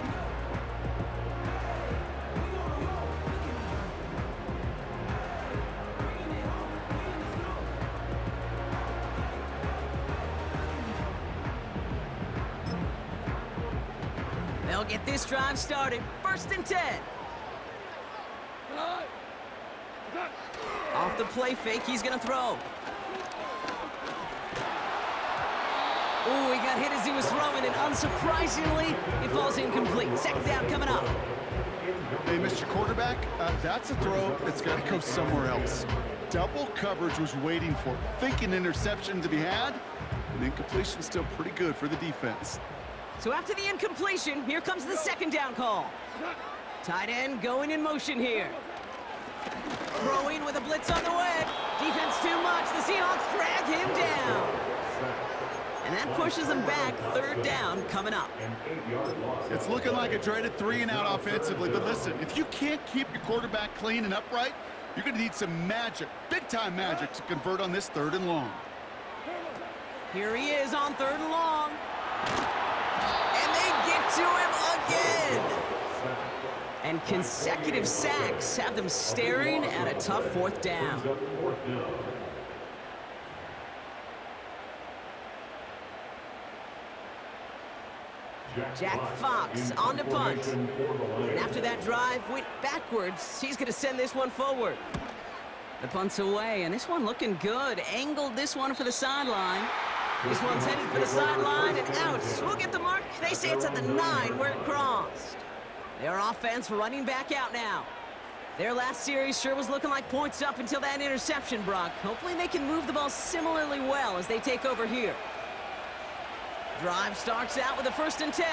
They'll get this drive started. 1st and 10. Off the play fake, he's gonna throw. Ooh, he got hit as he was throwing, and unsurprisingly, it falls incomplete. 2nd down coming up. Hey, Mr. Quarterback, that's a throw that's got to go somewhere else. Double coverage was waiting for, thinking interception to be had, and incompletion still pretty good for the defense. So after the incompletion, here comes the 2nd down call. Tight end going in motion here. Throwing with a blitz on the way. Defense too much. The Seahawks drag him down. And that pushes them back. 3rd down coming up. It's looking like a dreaded 3-and-out offensively, but listen, if you can't keep your quarterback clean and upright, you're going to need some magic, big-time magic, to convert on this 3rd and long. Here he is on 3rd and long. And they get to him again. And consecutive sacks have them staring at a tough 4th down. Jack Fox on the punt. And after that drive went backwards, he's going to send this one forward. The punt's away, and this one looking good. Angled this one for the sideline. This one's headed for the sideline and out. We'll get the mark. They say it's at the 9 where it crossed. Their offense running back out now. Their last series sure was looking like points up until that interception, Brock. Hopefully they can move the ball similarly well as they take over here. Drive starts out with a 1st and 10.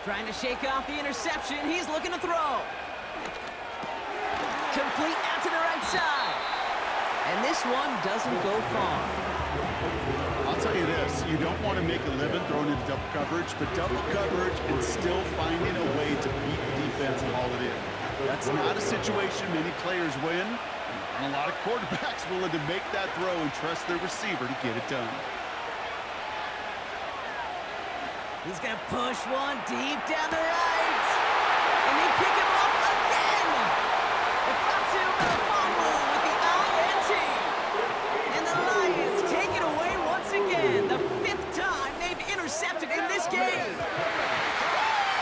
Trying to shake off the interception. He's looking to throw. Complete out to the right side. And this one doesn't go far. I'll tell you this, you don't want to make a living throwing into double coverage, but double coverage and still finding a way to beat the defense and haul it in. That's not a situation many players win, and a lot of quarterbacks willing to make that throw and trust their receiver to get it done. He's going to push one deep down the right. And they pick him off again. The Fatu with a fumble with the INT. And the Lions take it away once again. The 5th time they've intercepted in this game.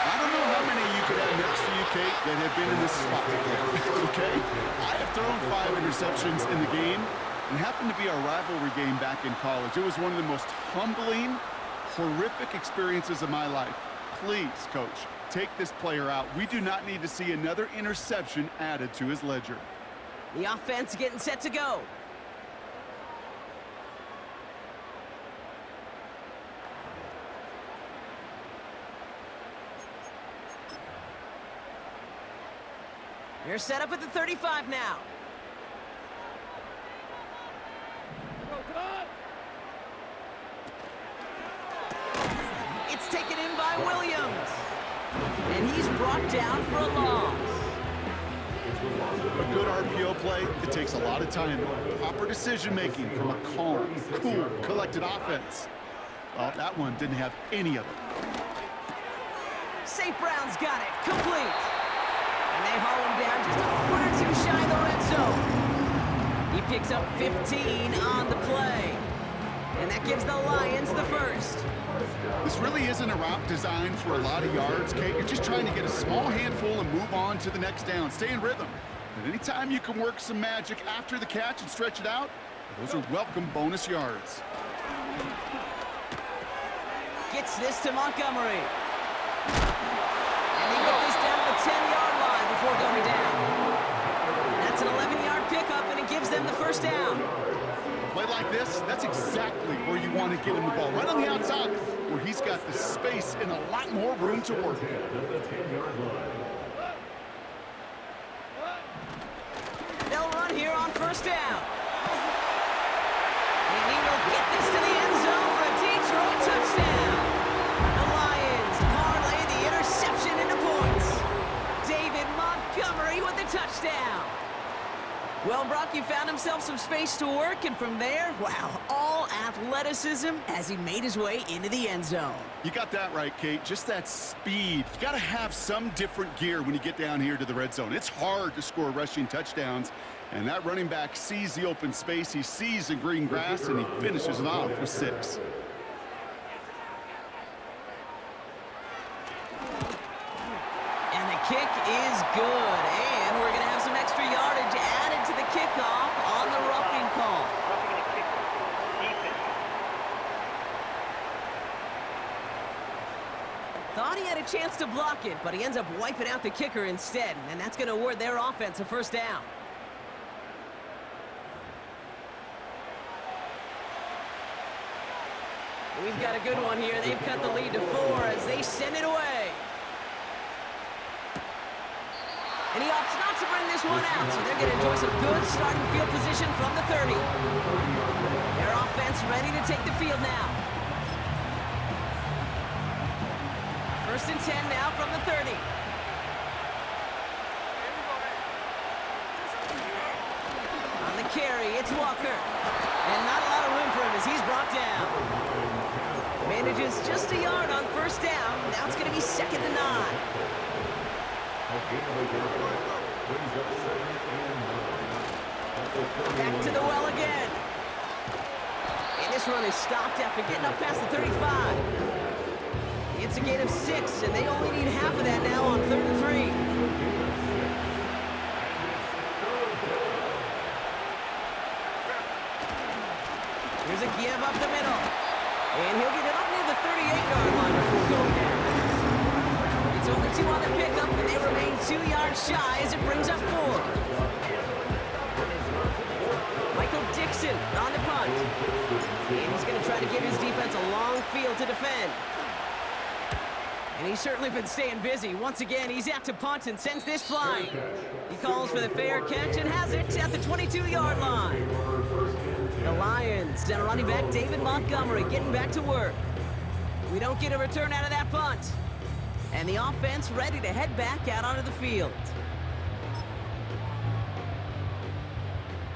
I don't know how many you could have next to you, Kate, that have been in this spot before, okay? I have thrown 5 interceptions in the game, and happened to be our rivalry game back in college. It was one of the most humbling, horrific experiences of my life. Please, coach, take this player out. We do not need to see another interception added to his ledger. The offense getting set to go. They're set up at the 35 now. It's taken in by Williams. And he's brought down for a loss. A good RPO play, it takes a lot of time. Proper decision-making from a calm, cool, collected offense. Well, that one didn't have any of it. St. Brown's got it. Complete. And they haul him down just a foot or two shy of the red zone. He picks up 15 on the play. And that gives the Lions the first. This really isn't a route designed for a lot of yards, Kate. You're just trying to get a small handful and move on to the next down. Stay in rhythm. And anytime you can work some magic after the catch and stretch it out, those are welcome bonus yards. Gets this to Montgomery. And they get this down to the 10-yard line before going down. That's an 11-yard pickup, and it gives them the first down. Play like this, that's exactly where you want to get him the ball. Right on the outside, where he's got the space and a lot more room to work. They'll run here on first down. on, Brock. He found himself some space to work, and from there, wow, all athleticism as he made his way into the end zone. You got that right, Kate. Just that speed. You got to have some different gear when you get down here to the red zone. It's hard to score rushing touchdowns, and that running back sees the open space, he sees the green grass, and he finishes it off with 6. And the kick is good, and we're going to have some extra yardage added to the kickoff on the roughing call. Thought he had a chance to block it, but he ends up wiping out the kicker instead, and that's going to award their offense a first down. We've got a good one here. They've cut the lead to 4 as they send it away. And he opts not to bring this one out, so they're going to enjoy some good starting field position from the 30. Their offense ready to take the field now. First and 10 now from the 30. On the carry, it's Walker. And not a lot of room for him as he's brought down. Manages just a yard on first down. Now it's going to be 2nd and 9. Back to the well again. And this run is stopped after getting up past the 35. It's a gain of 6, and they only need half of that now on 3rd and 3. Here's a give up the middle. And he'll get it up near the 38-yard line before going down. It's only 2 on the pickup, and they remain 2 yards shy as it brings up 4. Michael Dixon on the punt. And he's going to try to give his defense a long field to defend. And he's certainly been staying busy. Once again, he's out to punt and sends this flying. He calls for the fair catch and has it at the 22-yard line. The Lions down running back David Montgomery getting back to work. We don't get a return out of that punt. And the offense ready to head back out onto the field.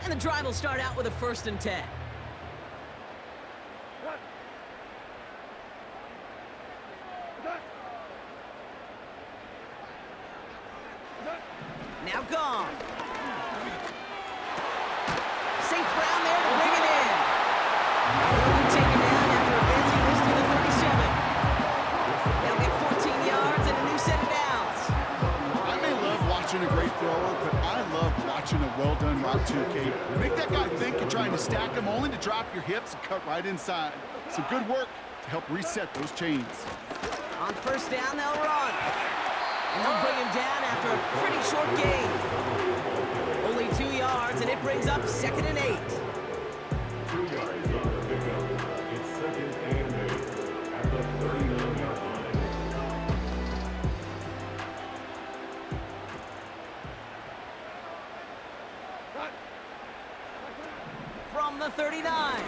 And the drive will start out with a 1st and 10. Now Goff. St. Brown there to bring it in. And he'll be taken down after advancing this to the 37. They'll get 14 yards and a new set of downs. I may love watching a great thrower, but I love watching a well-done route too, Kate. Make that guy think you're trying to stack him only to drop your hips and cut right inside. Some good work to help reset those chains. On first down, they'll run. And they'll bring him down after a pretty short gain. Only 2 yards, and it brings up 2nd and 8. 2 yards on the pickup. It's 2nd and 8 at the 39-yard line. From the 39.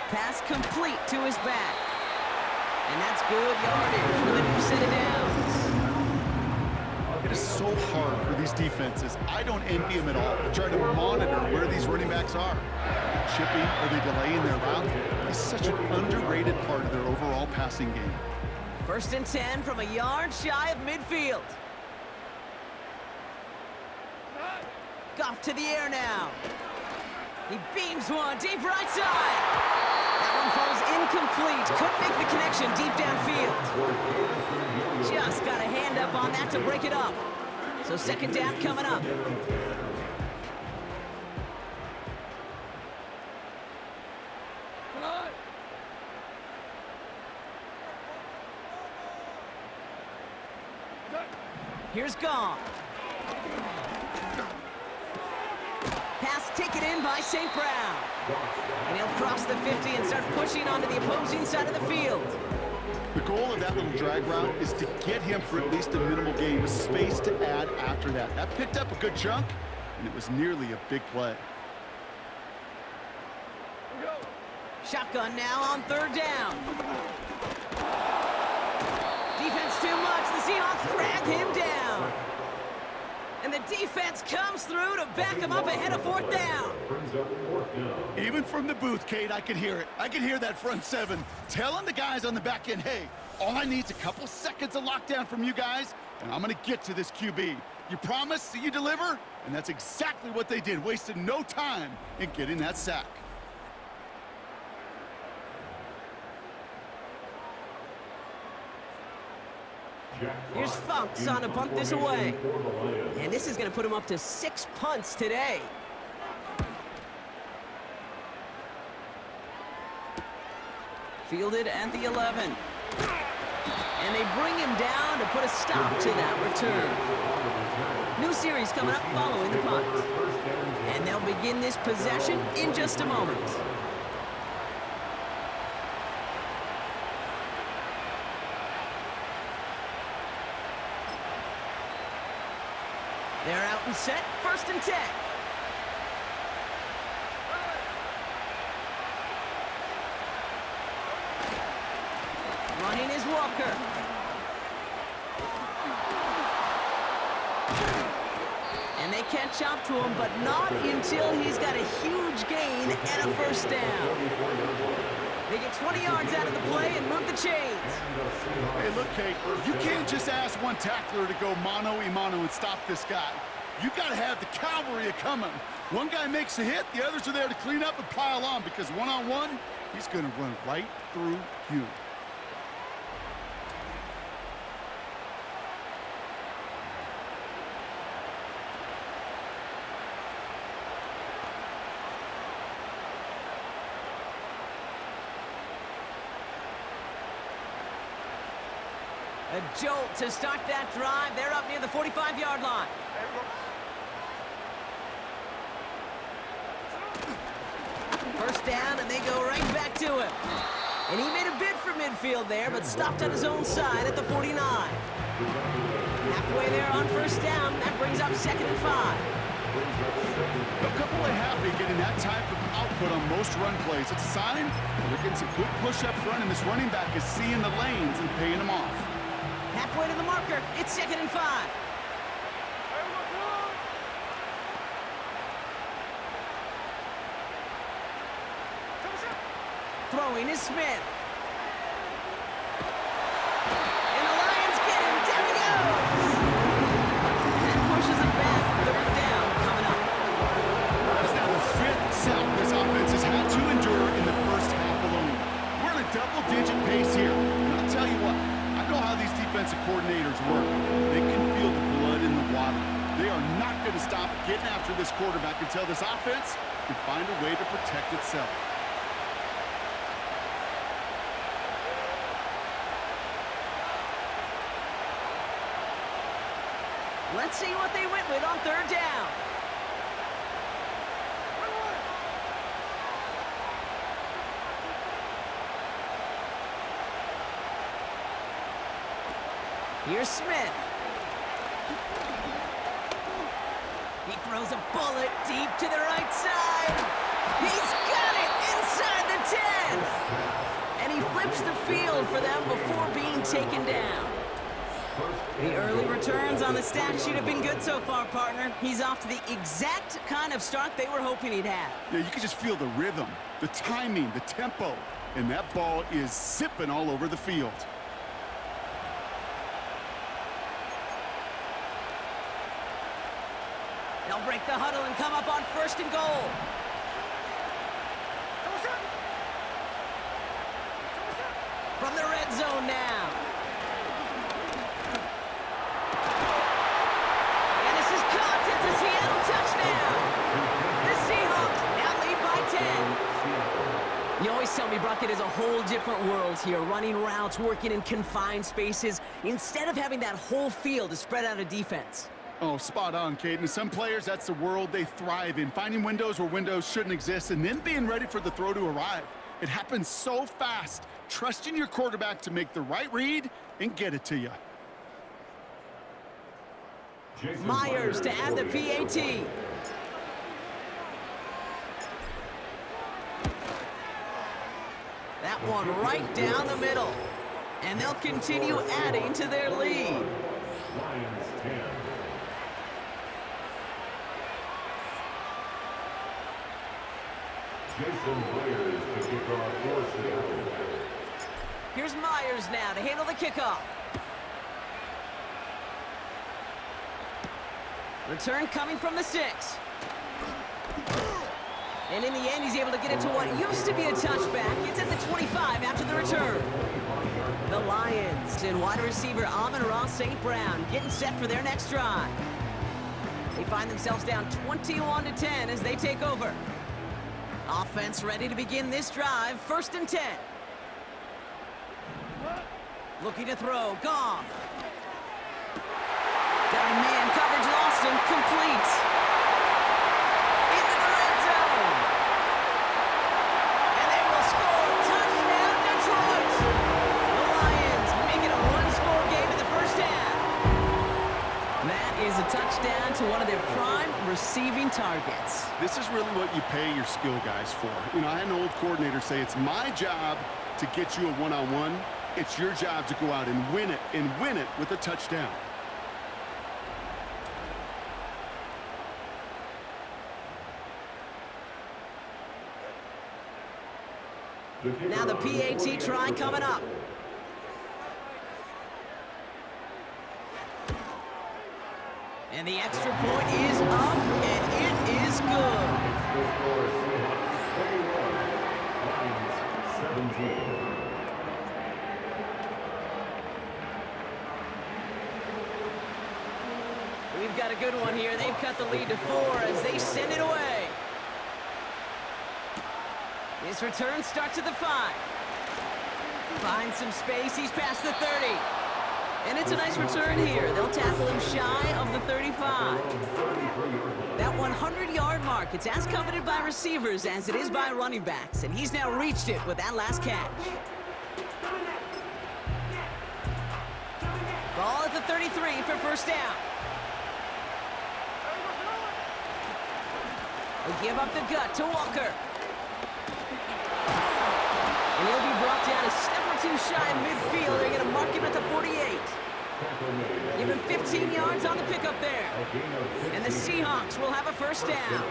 Pass complete to his back. And that's good yardage for the new set of downs. It is so hard for these defenses. I don't envy them at all. They try to monitor where these running backs are. Chipping or they delaying their route is such an underrated part of their overall passing game. 1st and 10 from a yard shy of midfield. Goff to the air now. He beams one deep right side. That one falls incomplete. Couldn't make the connection deep downfield. Just got a hand up on that to break it up. So 2nd down coming up. Here's Goff. Pass taken in by St. Brown. And he'll cross the 50 and start pushing onto the opposing side of the field. The goal of that little drag route is to get him for at least a minimal gain with space to add after that. That picked up a good chunk, and it was nearly a big play. Shotgun now on 3rd down. Defense too much. The Seahawks drag him down. And the defense comes through to back him up ahead of fourth down. Brings up fourth down. Even from the booth, Kate, I could hear it. I could hear that front seven telling the guys on the back end, hey, all I need is a couple seconds of lockdown from you guys, and I'm going to get to this QB. You promise that you deliver? And that's exactly what they did, wasted no time in getting that sack. Here's Fox on to bunt this away. And this is going to put him up to 6 punts today. Fielded at the 11. And they bring him down to put a stop to that return. New series coming up following the punt. And they'll begin this possession in just a moment. They're out and set, 1st and 10. Running is Walker. And they catch up to him, but not until he's got a huge gain and a 1st down. They get 20 yards out of the play and move the chains. Hey, look, Kate, you can't just ask one tackler to go mano-a-mano and stop this guy. You got to have the cavalry coming. One guy makes a hit, the others are there to clean up and pile on, because one-on-one, he's going to run right through you. A jolt to start that drive. They're up near the 45-yard line. First down, and they go right back to him. And he made a bid for midfield there, but stopped on his own side at the 49. Halfway there on 1st down. That brings up 2nd and 5. A couple are happy getting that type of output on most run plays. It's a sign they're getting some good push up front, and this running back is seeing the lanes and paying them off. Halfway to the marker, it's 2nd and 5. Throwing is Smith. And the Lions get him. Down he goes. That pushes him back. 3rd down coming up. That's now the 5th sack this offense has had to endure in the first half alone. We're in a double-digit pace here. And I'll tell you what, I know how these defensive coordinators work. They can feel the blood in the water. They are not going to stop getting after this quarterback until this offense can find a way to protect itself. Let's see what they went with on 3rd down. Here's Smith. He throws a bullet deep to the right side. He's got it inside the 10. And he flips the field for them before being taken down. The early returns on the stat sheet have been good so far, partner. He's off to the exact kind of start they were hoping he'd have. Yeah, you can just feel the rhythm, the timing, the tempo, and that ball is zipping all over the field. They'll break the huddle and come up on 1st and goal. From the red zone now. And this is caught. It's a Seattle touchdown. The Seahawks now lead by 10. You always tell me, Brock, it is a whole different world here. Running routes, working in confined spaces, instead of having that whole field to spread out a defense. Oh, spot on, Caden. Some players, that's the world they thrive in. Finding windows where windows shouldn't exist and then being ready for the throw to arrive. It happens so fast. Trusting your quarterback to make the right read and get it to you. Myers to add the PAT. That one right down the middle. And they'll continue adding to their lead. Lions 10. Jason Myers to kick off for Seattle. Here's Myers now to handle the kickoff. Return coming from the 6. And in the end, he's able to get it to what used to be a touchback. It's at the 25 after the return. The Lions and wide receiver Amon-Ra St. Brown getting set for their next drive. They find themselves down 21-10 as they take over. Offense ready to begin this drive, 1st and 10. Looking to throw, Goff. Got a man, coverage lost him, complete. Into the red zone. And they will score, touchdown Detroit. The Lions make it a one-score game in the first half. That is a touchdown to one of their prime receiving targets. This is really what you pay your skill guys for. You know, I had an old coordinator say it's my job to get you a one-on-one. It's your job to go out and win it with a touchdown. Now the PAT try coming up. And the extra point is up, and it is good. The score, Seahawks 21, Lions 17. We've got a good one here. They've cut the lead to 4 as they send it away. His return starts at the 5. Finds some space. He's past the 30. And it's a nice return here. They'll tackle him shy of the 35. That 100-yard mark, it's as coveted by receivers as it is by running backs. And he's now reached it with that last catch. Ball at the 33 for first down. They give up the gut to Walker. And he'll be brought down a step or two shy of midfield. They're going to mark him at the 48. Give him 15 yards on the pickup there. And the Seahawks will have a first down.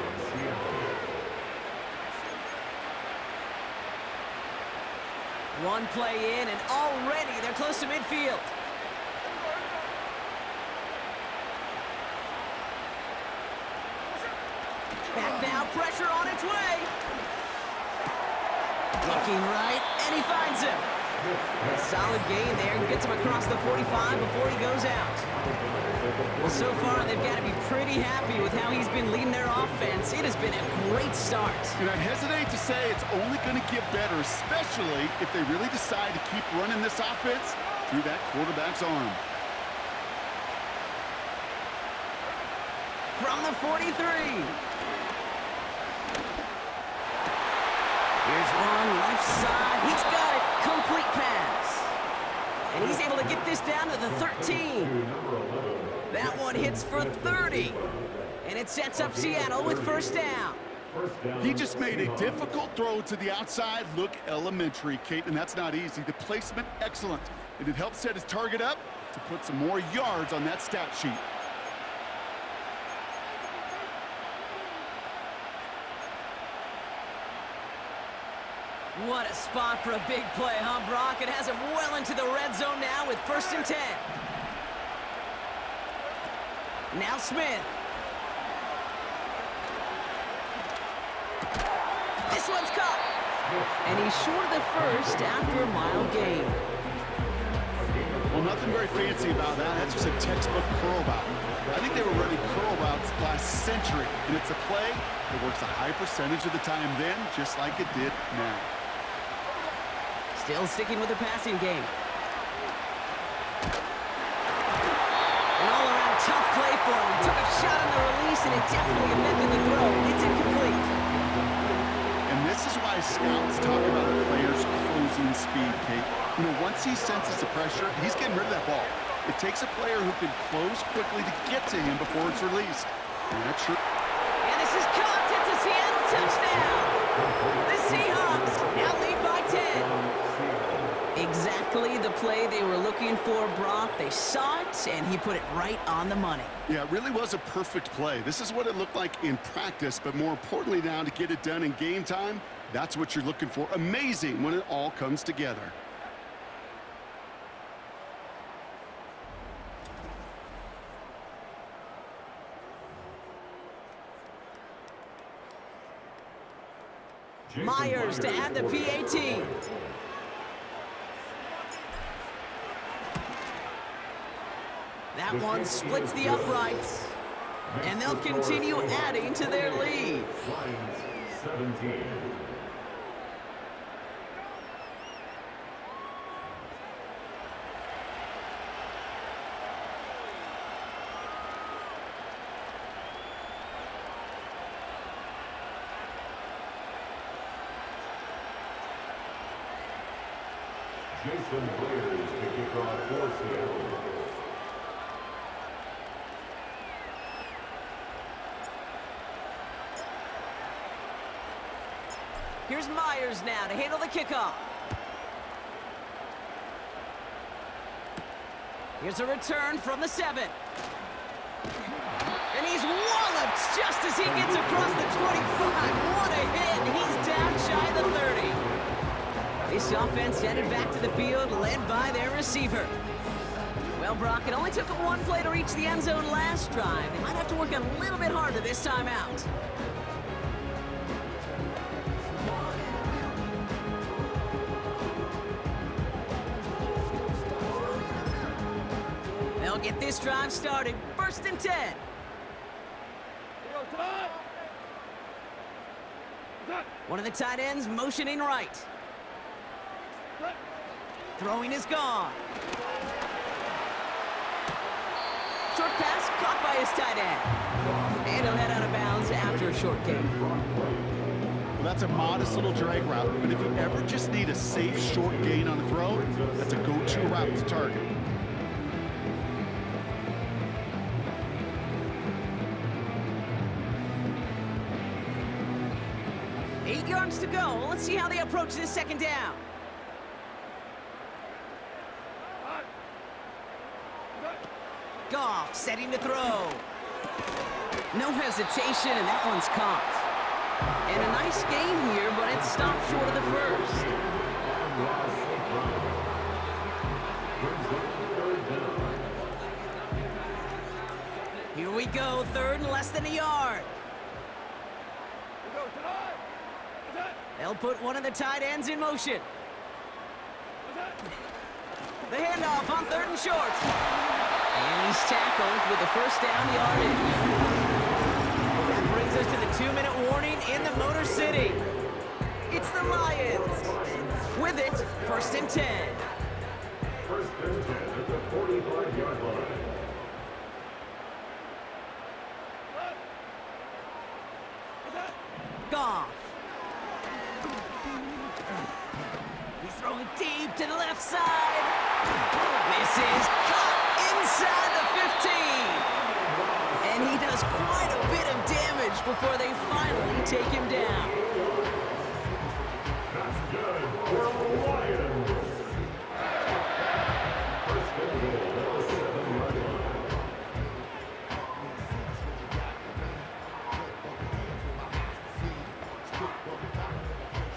One play in, and already they're close to midfield. Back now, pressure on its way. Looking right, and he finds him. A solid gain there, gets him across the 45 before he goes out. Well, so far, they've got to be pretty happy with how he's been leading their offense. It has been a great start. And I hesitate to say it's only going to get better, especially if they really decide to keep running this offense through that quarterback's arm. From the 43. Here's one, left side. He's got it. Complete pass. And he's able to get this down to the 13. That one hits for 30. And it sets up Seattle with first down. He just made a difficult throw to the outside. Look elementary, Kate, and that's not easy. The placement, excellent. And it helped set his target up to put some more yards on that stat sheet. What a spot for a big play, huh, Brock? It has him well into the red zone now with 1st and 10. Now Smith. This one's caught. And he's short of the first after a mile gain. Well, nothing very fancy about that. That's just a textbook curl route. I think they were running curl routes last century, and it's a play that works a high percentage of the time then, just like it did now. Still sticking with the passing game. An all-around tough play for him. He took a shot on the release, and it definitely affected the throw. It's incomplete. And this is why scouts talk about a player's closing speed, Kate. You know, once he senses the pressure, he's getting rid of that ball. It takes a player who can close quickly to get to him before it's released. And that's true. And this is caught. It's a Seattle touchdown. The Seahawks now lead by 10. Exactly the play they were looking for, Brock. They saw it, and he put it right on the money. Yeah, it really was a perfect play. This is what it looked like in practice, but more importantly now to get it done in game time, that's what you're looking for. Amazing when it all comes together. Myers to add the PAT. That one splits the uprights, and they'll continue adding to their lead. Lions 17. Jason Blair's to kick off for Seattle. Here's Myers now to handle the kickoff. Here's a return from the 7. And he's walloped just as he gets across the 25. What a hit! He's down shy of the 30. This offense headed back to the field, led by their receiver. Well, Brock, it only took them one play to reach the end zone last drive. They might have to work a little bit harder this time out. They'll get this drive started. 1st and 10. One of the tight ends motioning right. Throwing is gone. Short pass caught by his tight end. And he'll head out of bounds after a short gain. Well, that's a modest little drag route, but if you ever just need a safe short gain on a throw, that's a go-to route to target. Eight yards to go. Let's see how they approach this second down. Goff setting to throw. No hesitation, and that one's caught. And a nice game here, but it stopped short of the first. Here we go, 3rd and less than a yard. They'll put one of the tight ends in motion. The handoff on 3rd and short. And he's tackled with the first down yardage. That brings us to the 2-minute warning in the Motor City. It's the Lions. With it, 1st and 10. 1st and 10 at the 45-yard line. Goff. He's throwing deep to the left side. This is caught inside the 15. And he does quite a bit of damage before they finally take him down. That's good for the Lions. 1st and goal at the 7-yard line.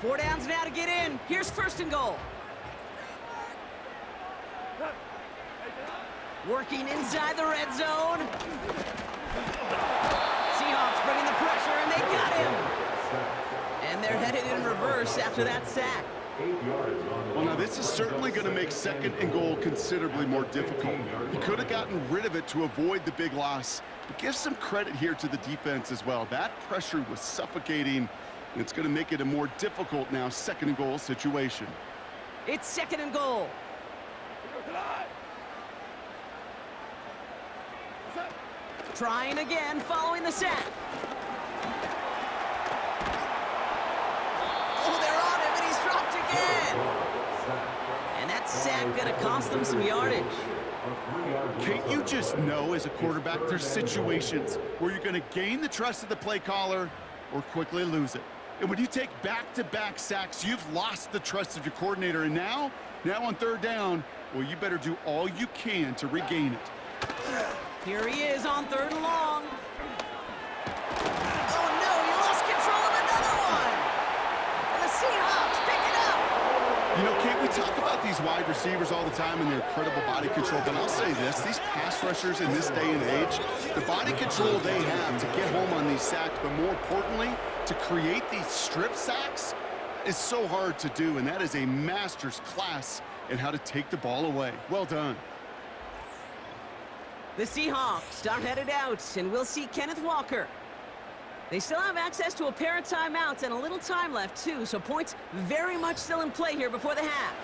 4 downs now to get in. Here's 1st and goal. Working inside the red zone. Seahawks bringing the pressure, and they got him. And they're headed in reverse after that sack. 8 yards on the Well, now this is certainly going to make 2nd and goal considerably more difficult. He could have gotten rid of it to avoid the big loss, but give some credit here to the defense as well. That pressure was suffocating, and it's going to make it a more difficult now 2nd and goal situation. It's 2nd and goal. Trying again following the sack. Oh, they're on him, and he's dropped again. And that sack gonna cost them some yardage. Can't you just know as a quarterback there's situations where you're going to gain the trust of the play caller or quickly lose it? And when you take back-to-back sacks, you've lost the trust of your coordinator. And now on third down, well, you better do all you can to regain it. Here he is on 3rd and long. Oh, no, he lost control of another one. And the Seahawks pick it up. You know, Kate, we talk about these wide receivers all the time and their incredible body control, but I'll say this, these pass rushers in this day and age, the body control they have to get home on these sacks, but more importantly, to create these strip sacks is so hard to do, and that is a master's class in how to take the ball away. Well done. The Seahawks are headed out, and we'll see Kenneth Walker. They still have access to a pair of timeouts and a little time left, too, so points very much still in play here before the half.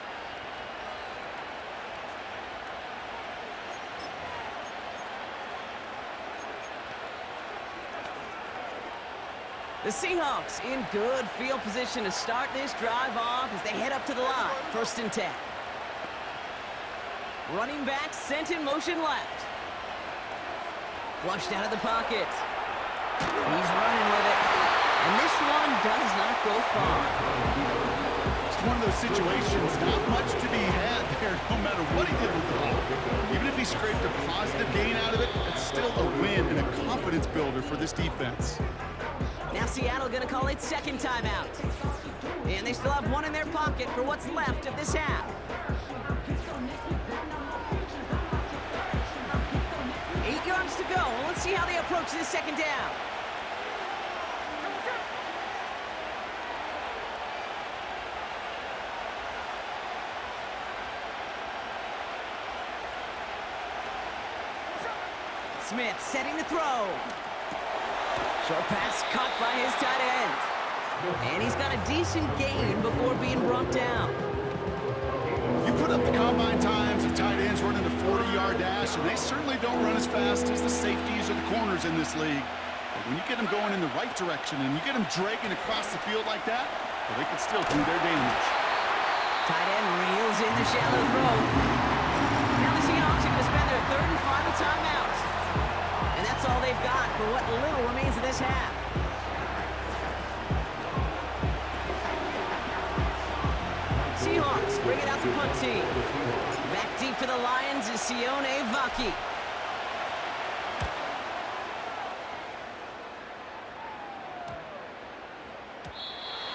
The Seahawks in good field position to start this drive off as they head up to the line. 1st and 10. Running back sent in motion left. Flushed out of the pocket. He's running with it. And this one does not go far. It's one of those situations, not much to be had there, no matter what he did with the ball. Even if he scraped a positive gain out of it, it's still a win and a confidence builder for this defense. Now Seattle gonna call it 2nd timeout. And they still have one in their pocket for what's left of this half. 8 yards to go. Let's see how they approach this 2nd down. Smith setting to throw. Short pass caught by his tight end. And he's got a decent gain before being brought down. You put up the combine times of tight ends running a 40-yard dash, and they certainly don't run as fast as the safeties or the corners in this league. But when you get them going in the right direction and you get them dragging across the field like that, well, they can still do their damage. Tight end reels in the shallow throw. Now the Seahawks are going to spend their 3rd and final timeout. And that's all they've got for what little remains of this half. Seahawks bring it out the punt team. Back deep for the Lions is Sione Vaki.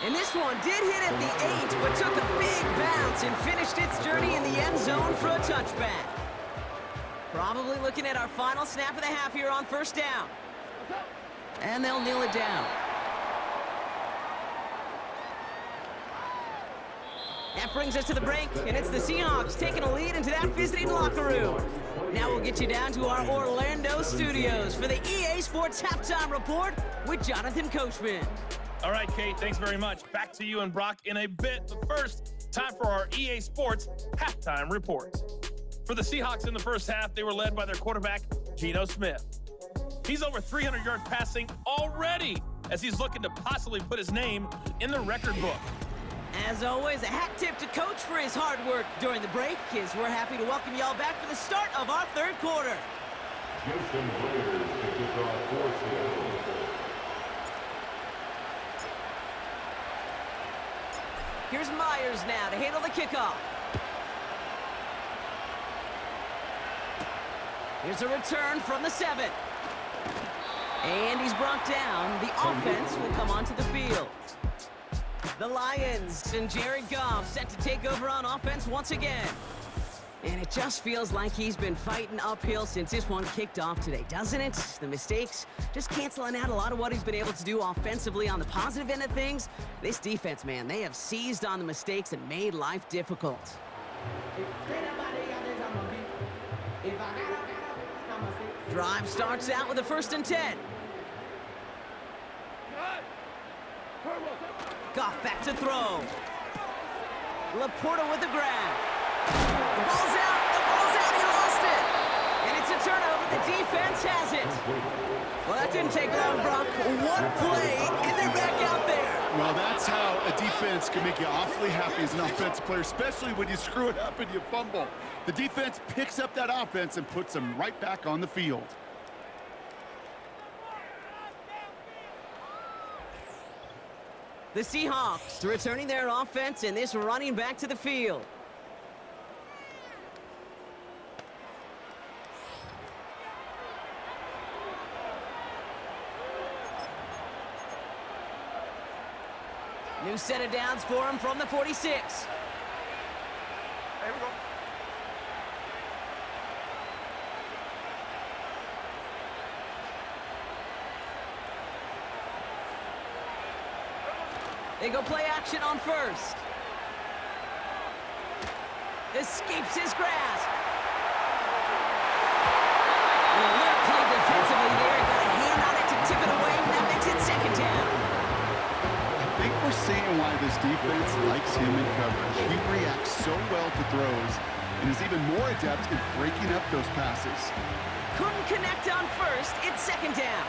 And this one did hit at the 8, but took a big bounce and finished its journey in the end zone for a touchback. Probably looking at our final snap of the half here on 1st down. And they'll kneel it down. That brings us to the break, and it's the Seahawks taking a lead into that visiting locker room. Now we'll get you down to our Orlando studios for the EA Sports Halftime Report with Jonathan Coachman. All right, Kate, thanks very much. Back to you and Brock in a bit. But first, time for our EA Sports Halftime Report. For the Seahawks in the first half, they were led by their quarterback, Geno Smith. He's over 300 yards passing already as he's looking to possibly put his name in the record book. As always, a hat tip to Coach for his hard work during the break, as we're happy to welcome y'all back for the start of our 3rd quarter. Houston Raiders to kick off for Seattle. Here's Myers now to handle the kickoff. Here's a return from the 7. And he's brought down. The offense will come onto the field. The Lions and Jared Goff set to take over on offense once again. And it just feels like he's been fighting uphill since this one kicked off today, doesn't it? The mistakes just canceling out a lot of what he's been able to do offensively on the positive end of things. This defense, man, they have seized on the mistakes and made life difficult. Drive starts out with a 1st and 10. Goff back to throw. Laporta with the grab. The ball's out, he lost it. And it's a turnover, the defense has it. Well, that didn't take long, Brock. One play, and they're back out there. Well, that's how a defense can make you awfully happy as an offensive player, especially when you screw it up and you fumble. The defense picks up that offense and puts them right back on the field. The Seahawks returning their offense in this running back to the field. New set of downs for him from the 46. Here we go. They go play action on first. Escapes his grasp. An alert play defensively there. Got a hand on it to tip it away. That makes it second down. I think we're seeing why this defense likes him in coverage. He reacts so well to throws and is even more adept in breaking up those passes. Couldn't connect on first. It's second down.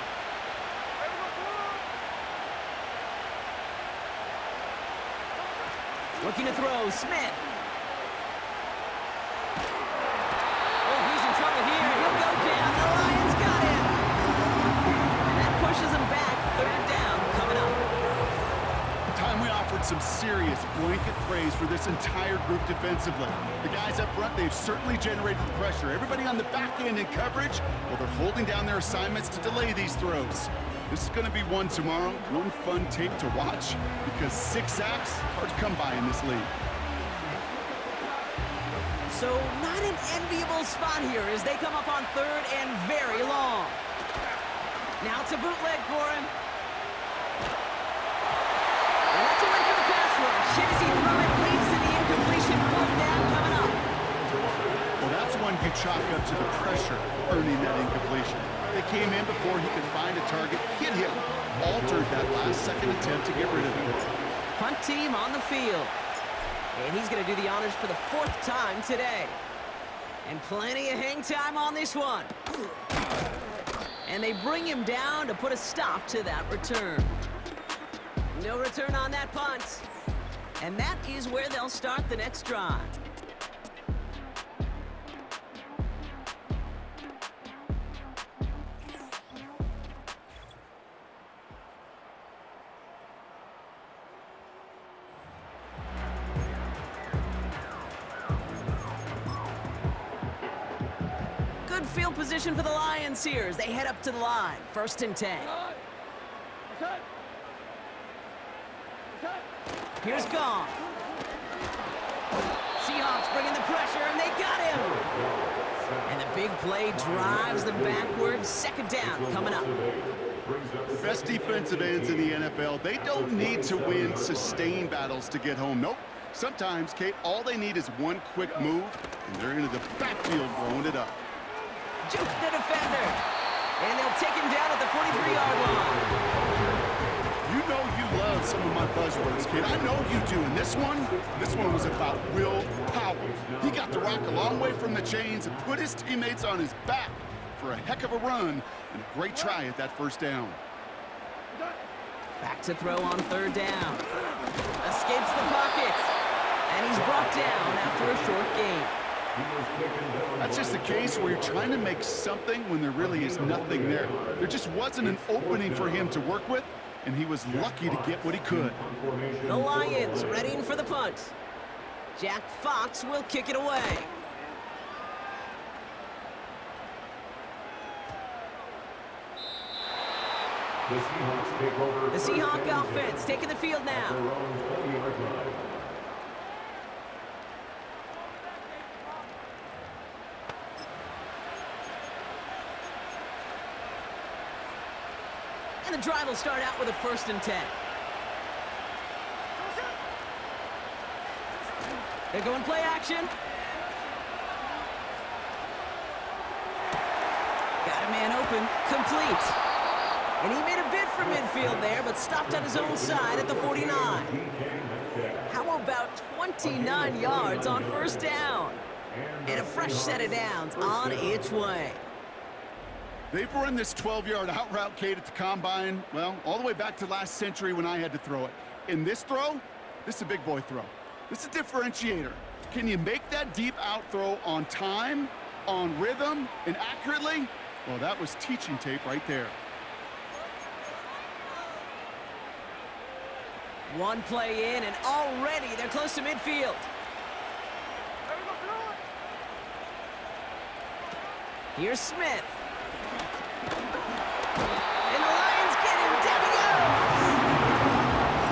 Looking to throw, Smith. Oh, he's in trouble here. He'll go down. The Lions got him. And that pushes him back. Third down coming up. Time we offered some serious blanket praise for this entire group defensively. The guys up front, they've certainly generated the pressure. Everybody on the back end in coverage, well, they're holding down their assignments to delay these throws. This is going to be one tomorrow, one fun tape to watch, because 6 sacks, hard to come by in this league. So not an enviable spot here as they come up on third and very long. Now it's a bootleg for him. And that's a win for the pass rush. As he threw it, leads to the incompletion. Fourth down coming up. Well, that's one you chalk up to the pressure earning that incompletion. They came in before he could find a target, hit him, altered that last-second attempt to get rid of him. Punt team on the field. And he's going to do the honors for the 4th time today. And plenty of hang time on this one. And they bring him down to put a stop to that return. No return on that punt. And that is where they'll start the next drive. Good field position for the Lions here as they head up to the line. 1st and 10. Here's Goff. Seahawks bringing the pressure, and they got him. And the big play drives them backwards. 2nd down coming up. The best defensive ends in the NFL, they don't need to win sustained battles to get home. Nope. Sometimes, Kate, all they need is one quick move, and they're into the backfield blowing it up. Juke the defender. And they'll take him down at the 43-yard line. You know you love some of my buzzwords, kid. I know you do. And this one was about will power. He got the rock a long way from the chains and put his teammates on his back for a heck of a run and a great try at that 1st down. Back to throw on 3rd down. Escapes the pocket. And he's brought down after a short gain. That's just the case where you're trying to make something when there really is nothing there. There just wasn't an opening for him to work with, and he was lucky to get what he could. The Lions readying for the punt. Jack Fox will kick it away. The Seahawk offense taking the field now. And the drive will start out with a 1st and 10. They're going play action. Got a man open, complete. And he made a bid for midfield there, but stopped on his own side at the 49. How about 29 yards on 1st down? And a fresh set of downs on its way. They've run this 12-yard out route, Kate, at the combine, well, all the way back to last century when I had to throw it. In this throw, this is a big boy throw. This is a differentiator. Can you make that deep out throw on time, on rhythm, and accurately? Well, that was teaching tape right there. One play in, and already they're close to midfield. Here's Smith. And the Lions get him. Down he goes.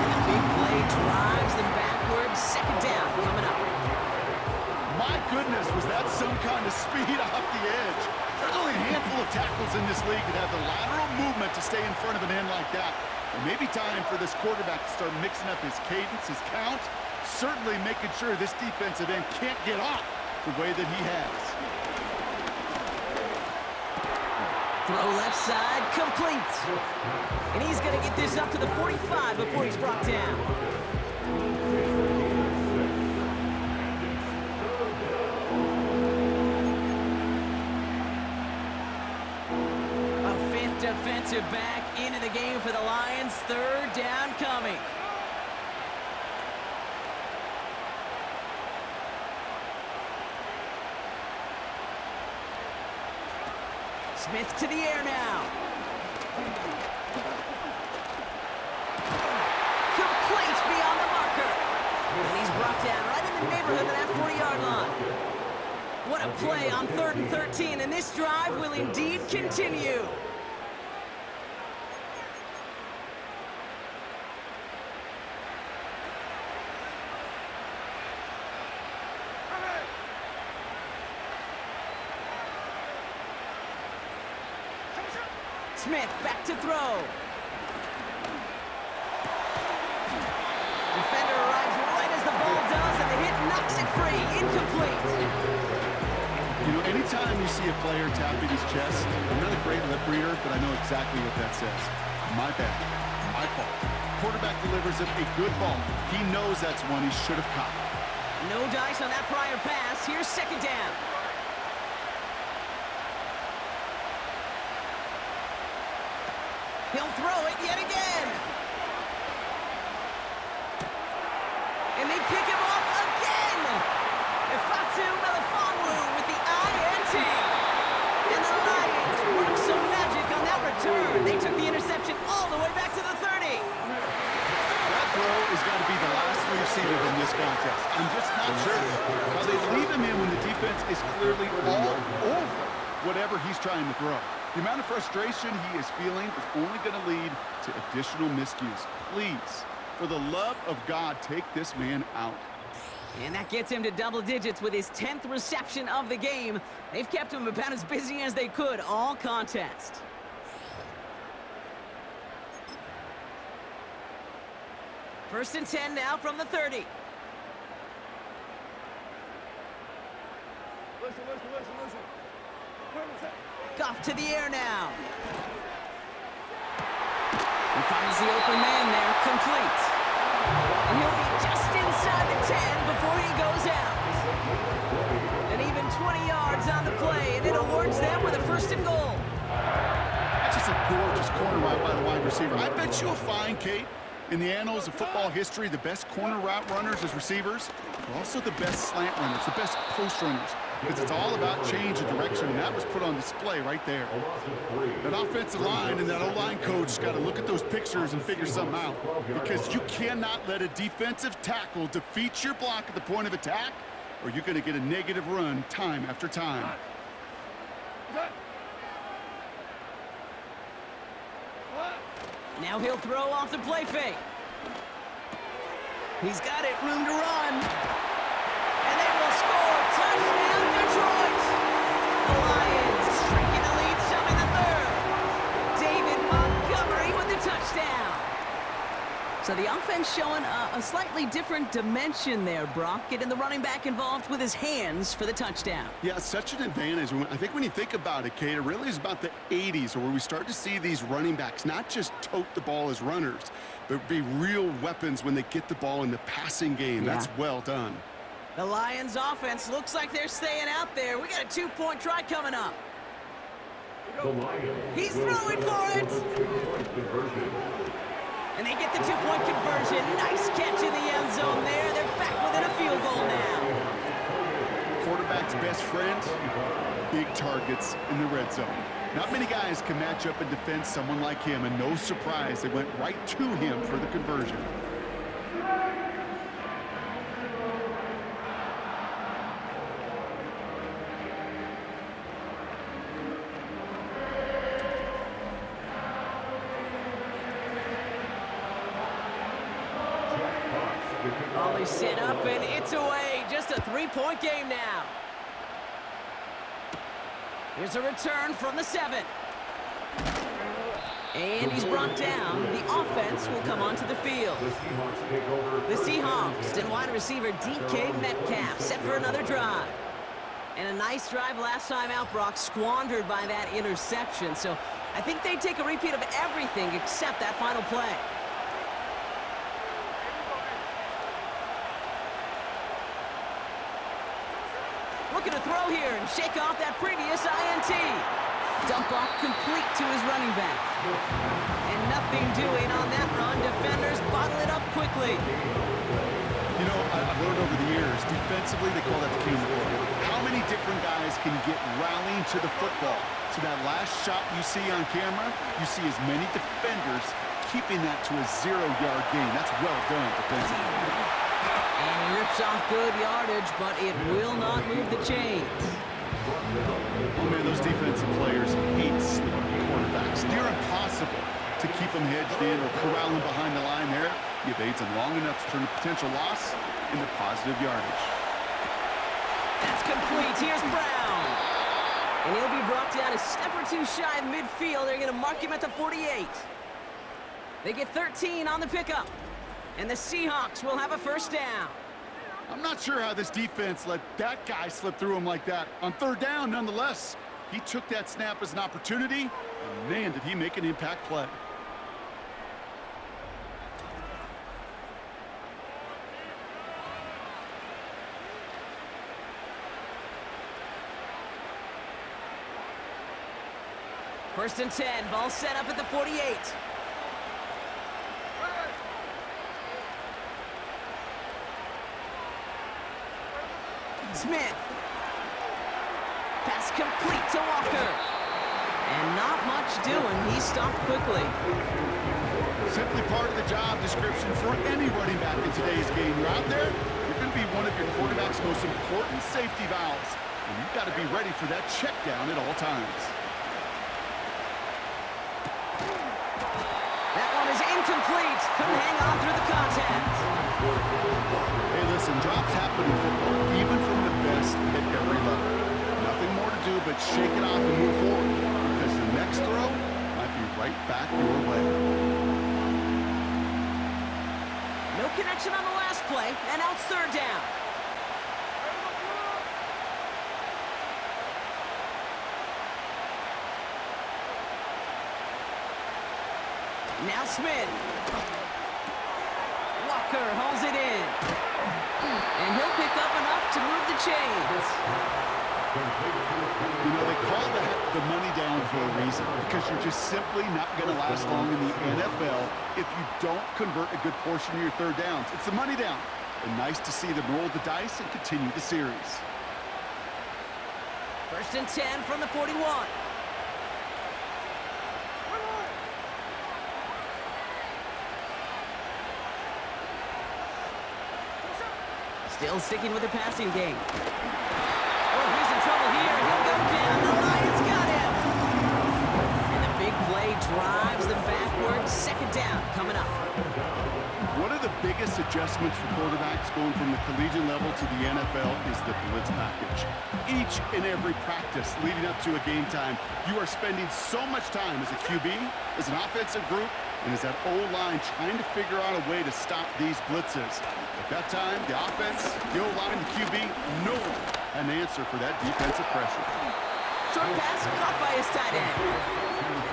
And the big play drives them backwards. Second down coming up. My goodness, was that some kind of speed off the edge? There's only a handful of tackles in this league that have the lateral movement to stay in front of an end like that. It may be time for this quarterback to start mixing up his cadence, his count, certainly making sure this defensive end can't get off the way that he has. Throw left side, complete. And he's going to get this up to the 45 before he's brought down. A fifth defensive back into the game for the Lions. Third down coming. Smith to the air now. Complete beyond the marker. And he's brought down right in the neighborhood of that 40-yard line. What a play on 3rd and 13, and this drive will indeed continue. Smith back to throw. Defender arrives right as the ball does, and the hit knocks it free. Incomplete. You know, anytime you see a player tapping his chest, I'm not a great lip reader, but I know exactly what that says. My bad. My fault. Quarterback delivers him a good ball. He knows that's one he should have caught. No dice on that prior pass. Here's second down. He'll throw it yet again. And they pick him off again. Ifatu Melifonwu with the INT. And the Lions worked some magic on that return. They took the interception all the way back to the 30. That throw is got to be the last we've seen of him this contest. I'm just not sure how they leave him in when the defense is clearly all over whatever he's trying to throw. The amount of frustration he is feeling is only going to lead to additional miscues. Please, for the love of God, take this man out. And that gets him to double digits with his 10th reception of the game. They've kept him about as busy as they could all contest. First and 10 now from the 30. Listen. Goff to the air now. He finds the open man there, complete. And he'll be just inside the 10 before he goes out. And even 20 yards on the play, and it awards them with a first and goal. That's just a gorgeous corner route by the wide receiver. I bet you'll find, Kate, in the annals of football history, the best corner route runners as receivers are also the best slant runners, the best post runners, because it's all about change of direction, and that was put on display right there. That offensive line and that O-line coach got to look at those pictures and figure something out, because you cannot let a defensive tackle defeat your block at the point of attack, or you're going to get a negative run time after time. Now he'll throw off the play fake. He's got it, room to run. And they will score. Touchdown, Detroit. The Lions shrinking the lead some in the third. David Montgomery with the touchdown. So the offense showing a slightly different dimension there, Brock. Getting the running back involved with his hands for the touchdown. Yeah, such an advantage. I think when you think about it, Kate, it really is about the 80s where we start to see these running backs not just tote the ball as runners, but be real weapons when they get the ball in the passing game. Yeah. That's well done. The Lions offense looks like they're staying out there. We got a 2-point try coming up. The Lions He's will throwing for it. the two-point conversion. And they get the 2-point conversion. Nice catch in the end zone there. They're back within a field goal now. Quarterback's best friend, big targets in the red zone. Not many guys can match up and defend someone like him, and no surprise, they went right to him for the conversion. Set up and it's away. Just a three-point game now. Here's a return from the 7. And he's brought down. The offense will come onto the field. The Seahawks and wide receiver DK Metcalf set for another drive. And a nice drive last time out, Brock, squandered by that interception. So I think they take a repeat of everything except that final play. Looking to throw here and shake off that previous INT. Dump off complete to his running back. And nothing doing on that run. Defenders bottle it up quickly. You know, I've learned over the years, defensively, they call that the king of the world. How many different guys can get rallying to the football? So that last shot you see on camera, you see as many defenders keeping that to a 0-yard gain. That's well done defensively. And he rips off good yardage, but it will not move the chains. Oh, man, those defensive players hate slipping quarterbacks. Near impossible to keep them hedged in or corral them behind the line there. He evades them long enough to turn a potential loss into positive yardage. That's complete. Here's Brown. And he'll be brought down a step or two shy of midfield. They're going to mark him at the 48. They get 13 on the pickup. And the Seahawks will have a first down. I'm not sure how this defense let that guy slip through him like that. On third down, nonetheless, he took that snap as an opportunity, and man, did he make an impact play. First and 10, ball set up at the 48. Smith. Pass complete to Walker. And not much doing. He stopped quickly. Simply part of the job description for any running back in today's game. You're out there, you're going to be one of your quarterback's most important safety valves. And you've got to be ready for that check down at all times. That one is incomplete. Couldn't hang on through the contact. Hey, listen, drops happen in football, even from the best at every level. Nothing more to do but shake it off and move forward, because the next throw might be right back your way. No connection on the last play, and now it's third down. Now Smith. Walker holds it in. And he'll pick up enough to move the chains. You know, they call that the money down for a reason, because you're just simply not going to last long in the NFL if you don't convert a good portion of your third downs. It's the money down. And nice to see them roll the dice and continue the series. First and 10 from the 41. Still sticking with the passing game. Oh, he's in trouble here. He'll go down. The Lions got him. And the big play drives them backward. Second down coming up. One of the biggest adjustments for quarterbacks going from the collegiate level to the NFL is the blitz package. Each and every practice leading up to a game time, you are spending so much time as a QB, as an offensive group, and as that O-line trying to figure out a way to stop these blitzes. At that time, the offense, the O-line, the QB, no one had an answer for that defensive pressure. Short pass caught by his tight end.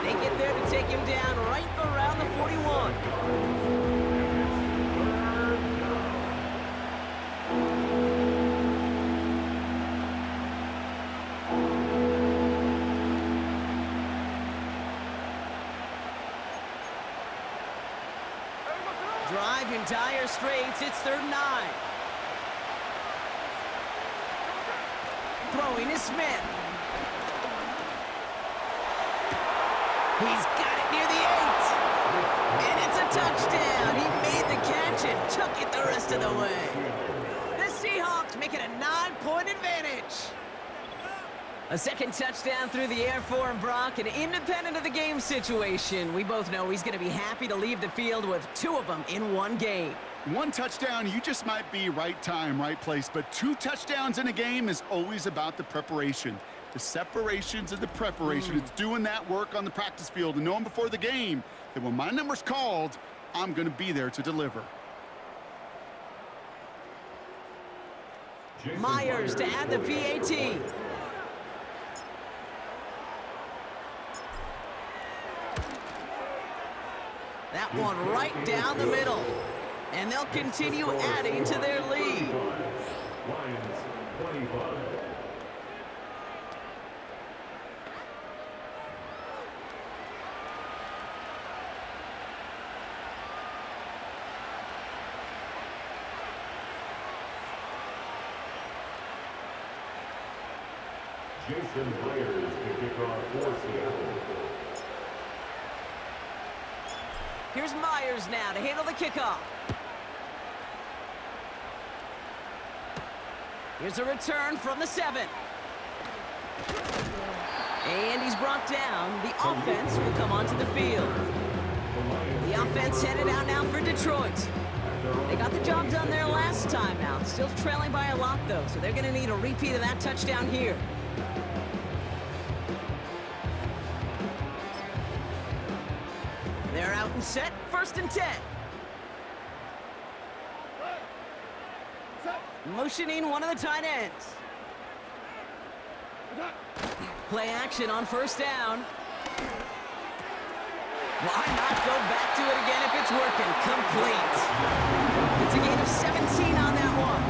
They get there to take him down right around the 41. Drive in dire straits. It's third and 9. Throwing is Smith. He's got it near the 8. And it's a touchdown. He made the catch and took it the rest of the way. The Seahawks make it a 9-point advantage. A second touchdown through the air for him, Brock, and independent of the game situation, we both know he's going to be happy to leave the field with 2 of them in one game. One touchdown, you just might be right time, right place. But 2 touchdowns in a game is always about the preparation. The separations and the preparation. It's doing that work on the practice field and knowing before the game that when my number's called, I'm going to be there to deliver. Myers to add the PAT. That one right down the middle. And they'll continue adding to their lead. Lions 25. Jason Myers to kick off for Seattle. Here's Myers now to handle the kickoff. Here's a return from the 7. And he's brought down. The offense will come onto the field. The offense headed out now for Detroit. They got the job done there last time out. Still trailing by a lot, though, so they're going to need a repeat of that touchdown here. They're out and set. 1st and 10. Motioning one of the tight ends. Play action on 1st down. Why not go back to it again if it's working? Complete. It's a gain of 17 on that one.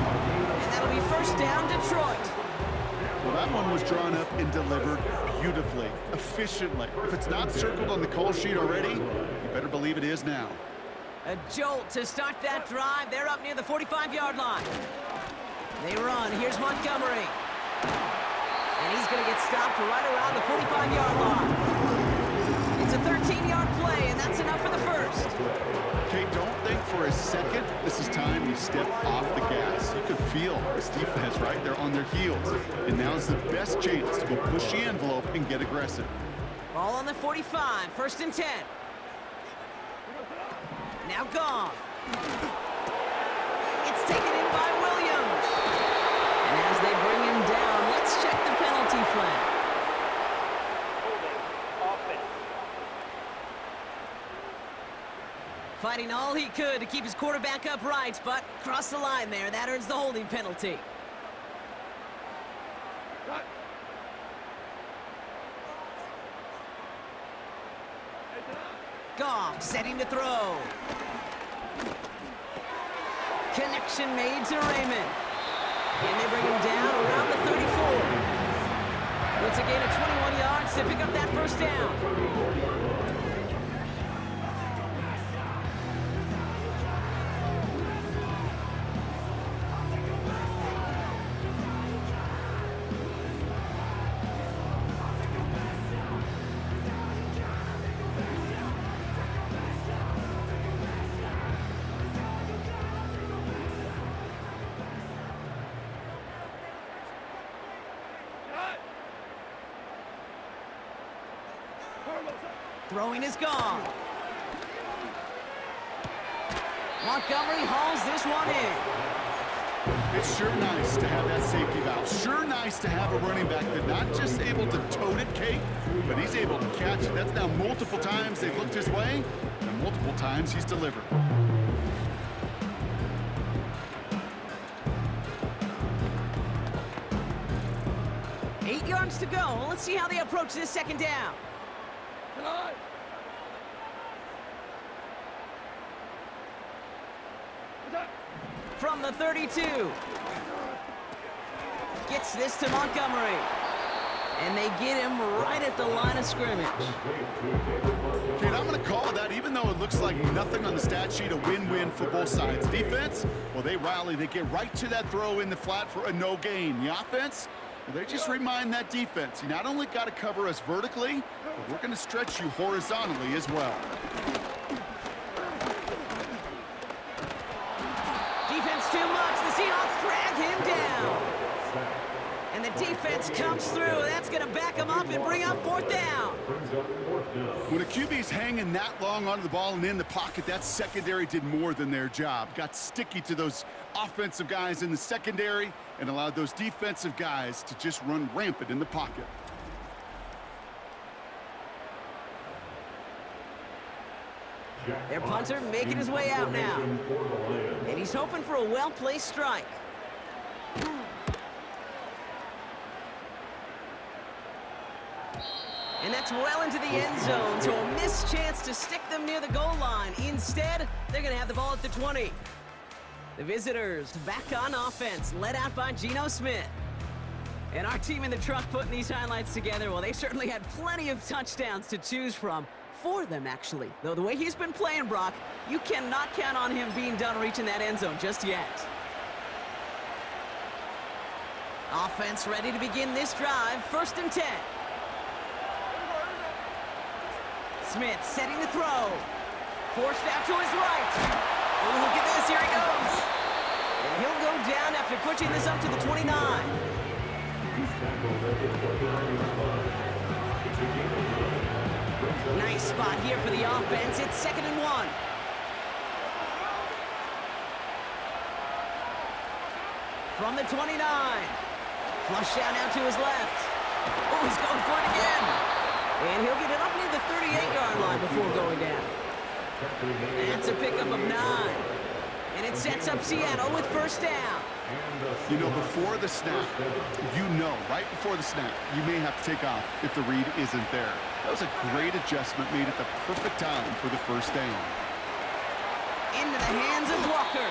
And that'll be 1st down, Detroit. Well, that one was drawn up and delivered beautifully, efficiently. If it's not circled on the call sheet already, you better believe it is now. A jolt to start that drive. They're up near the 45-yard line. They run. Here's Montgomery. And he's going to get stopped right around the 45-yard line. It's a 13-yard play, and that's enough for the 1st. Okay, don't think for a second this is time you step off the gas. You can feel this defense, right? They're on their heels. And now's the best chance to go push the envelope and get aggressive. Ball on the 45. 1st and 10. Now Goff. It's taken in by Williams. And as they bring him down, let's check the penalty flag. Fighting all he could to keep his quarterback upright, but crossed the line there. That earns the holding penalty. Goff setting to throw. Connection made to Raymond. And they bring him down around the 34. It's a gain of 21 yards to pick up that 1st down. Throwing is gone. Montgomery hauls this one in. It's sure nice to have that safety valve. Sure nice to have a running back that's not just able to tote it, Kate, but he's able to catch it. That's now multiple times they've looked his way, and multiple times he's delivered. Eight yards to go. Let's see how they approach this 2nd down. From the 32. Gets this to Montgomery. And they get him right at the line of scrimmage. Kate, I'm going to call that, even though it looks like nothing on the stat sheet, a win-win for both sides. Defense, well, they rally. They get right to that throw in the flat for a no gain. The offense, well, they just remind that defense, you not only got to cover us vertically, but we're going to stretch you horizontally as well. Defense too much. The Seahawks drag him down. And the that defense comes through. That's going to back them up and bring up fourth down. When a QB's hanging that long onto the ball and in the pocket, that secondary did more than their job. Got sticky to those offensive guys in the secondary and allowed those defensive guys to just run rampant in the pocket. Their punter making his way out now. And he's hoping for a well-placed strike. And that's well into the end zone, so a missed chance to stick them near the goal line. Instead, they're going to have the ball at the 20. The visitors back on offense, led out by Geno Smith. And our team in the truck putting these highlights together, well, they certainly had plenty of touchdowns to choose from. For them, actually. Though the way he's been playing, Brock, you cannot count on him being done reaching that end zone just yet. Offense ready to begin this drive. 1st and 10. Smith setting the throw. Forced out to his right. Oh, look at this. Here he goes. And he'll go down after pushing this up to the 29. Nice spot here for the offense. It's 2nd and 1. From the 29. Flush down out to his left. Oh, he's going for it again. And he'll get it up near the 38-yard line before going down. That's a pickup of 9. And it sets up Seattle with 1st down. You know, before the snap, right before the snap, you may have to take off if the read isn't there. That was a great adjustment made at the perfect time for the 1st down. Into the hands of Walker.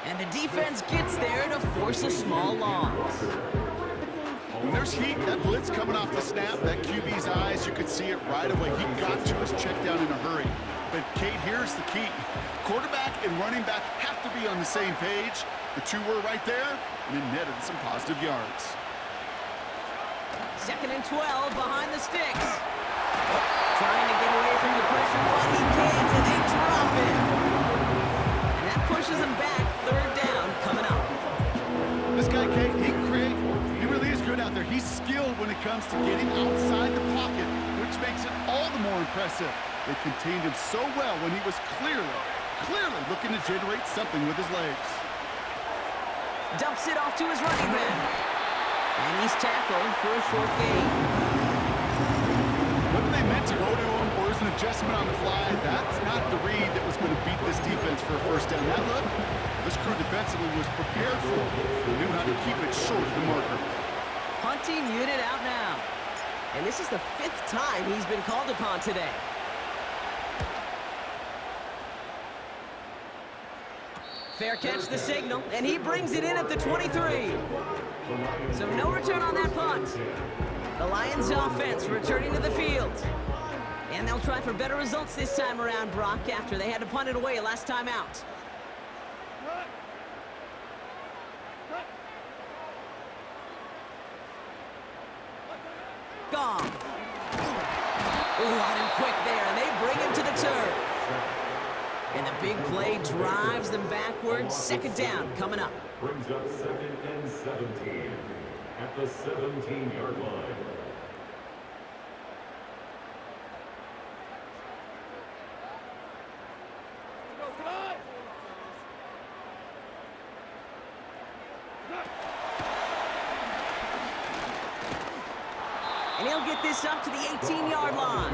And the defense gets there to force a small loss. When there's heat, that blitz coming off the snap, that QB's eyes, you could see it right away. He got to his check down in a hurry. But, Kate, here's the key. Quarterback and running back have to be on the same page. The two were right there, and it netted some positive yards. 2nd and 12 behind the sticks. Trying to get away from the pressure, but he can't, and they drop it. And that pushes him back. 3rd down coming up. This guy, Kate, he can create. He really is good out there. He's skilled when it comes to getting outside the pocket, which makes it all the more impressive. They contained him so well when he was clearly looking to generate something with his legs. Dumps it off to his running back. And he's tackled for a short gain. Whether they meant to go to him or is an adjustment on the fly, that's not the read that was going to beat this defense for a 1st down. That look, this crew defensively was prepared for it. They knew how to keep it short of the marker. Punting unit out now. And this is the 5th time he's been called upon today. Fair catch the signal, and he brings it in at the 23. So no return on that punt. The Lions offense returning to the field. And they'll try for better results this time around, Brock, after they had to punt it away last time out. Goff. Oh, out and quick there, and they bring him to the turf. And the big play drives them backwards. 2nd down coming up. Brings up 2nd and 17 at the 17-yard line. And he'll get this up to the 18-yard line.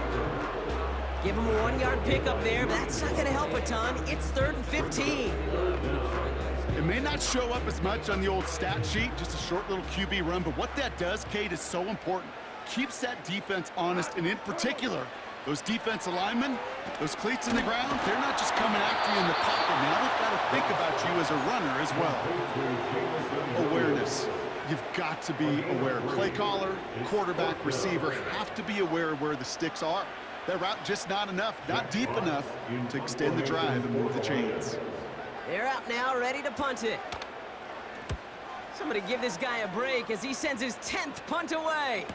Give him a 1-yard pickup there, but that's not going to help a ton. It's 3rd and 15. It may not show up as much on the old stat sheet, just a short little QB run, but what that does, Kate, is so important. Keeps that defense honest, and in particular, those defense linemen, those cleats in the ground, they're not just coming after you in the pocket. Now they've got to think about you as a runner as well. Awareness. You've got to be aware. Play caller, quarterback, receiver have to be aware of where the sticks are. That route just not enough, not deep enough to extend the drive and move the chains. They're out now, ready to punt it. Somebody give this guy a break as he sends his 10th punt away.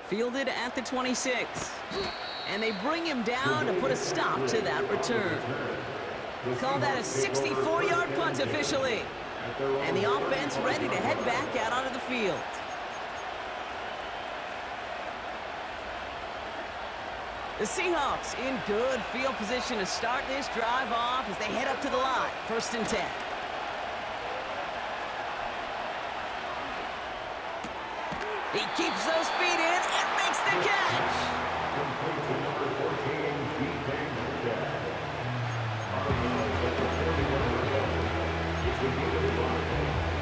Fielded at the 26. And they bring him down to put a stop to that return. Call that a 64-yard punt officially. And the offense ready to head back out onto the field. field. The Seahawks in good field position to start this drive off as they head up to the line. 1st and 10. He keeps those feet in and makes the catch. Complete to number 14, defense back. It's a gain of 5.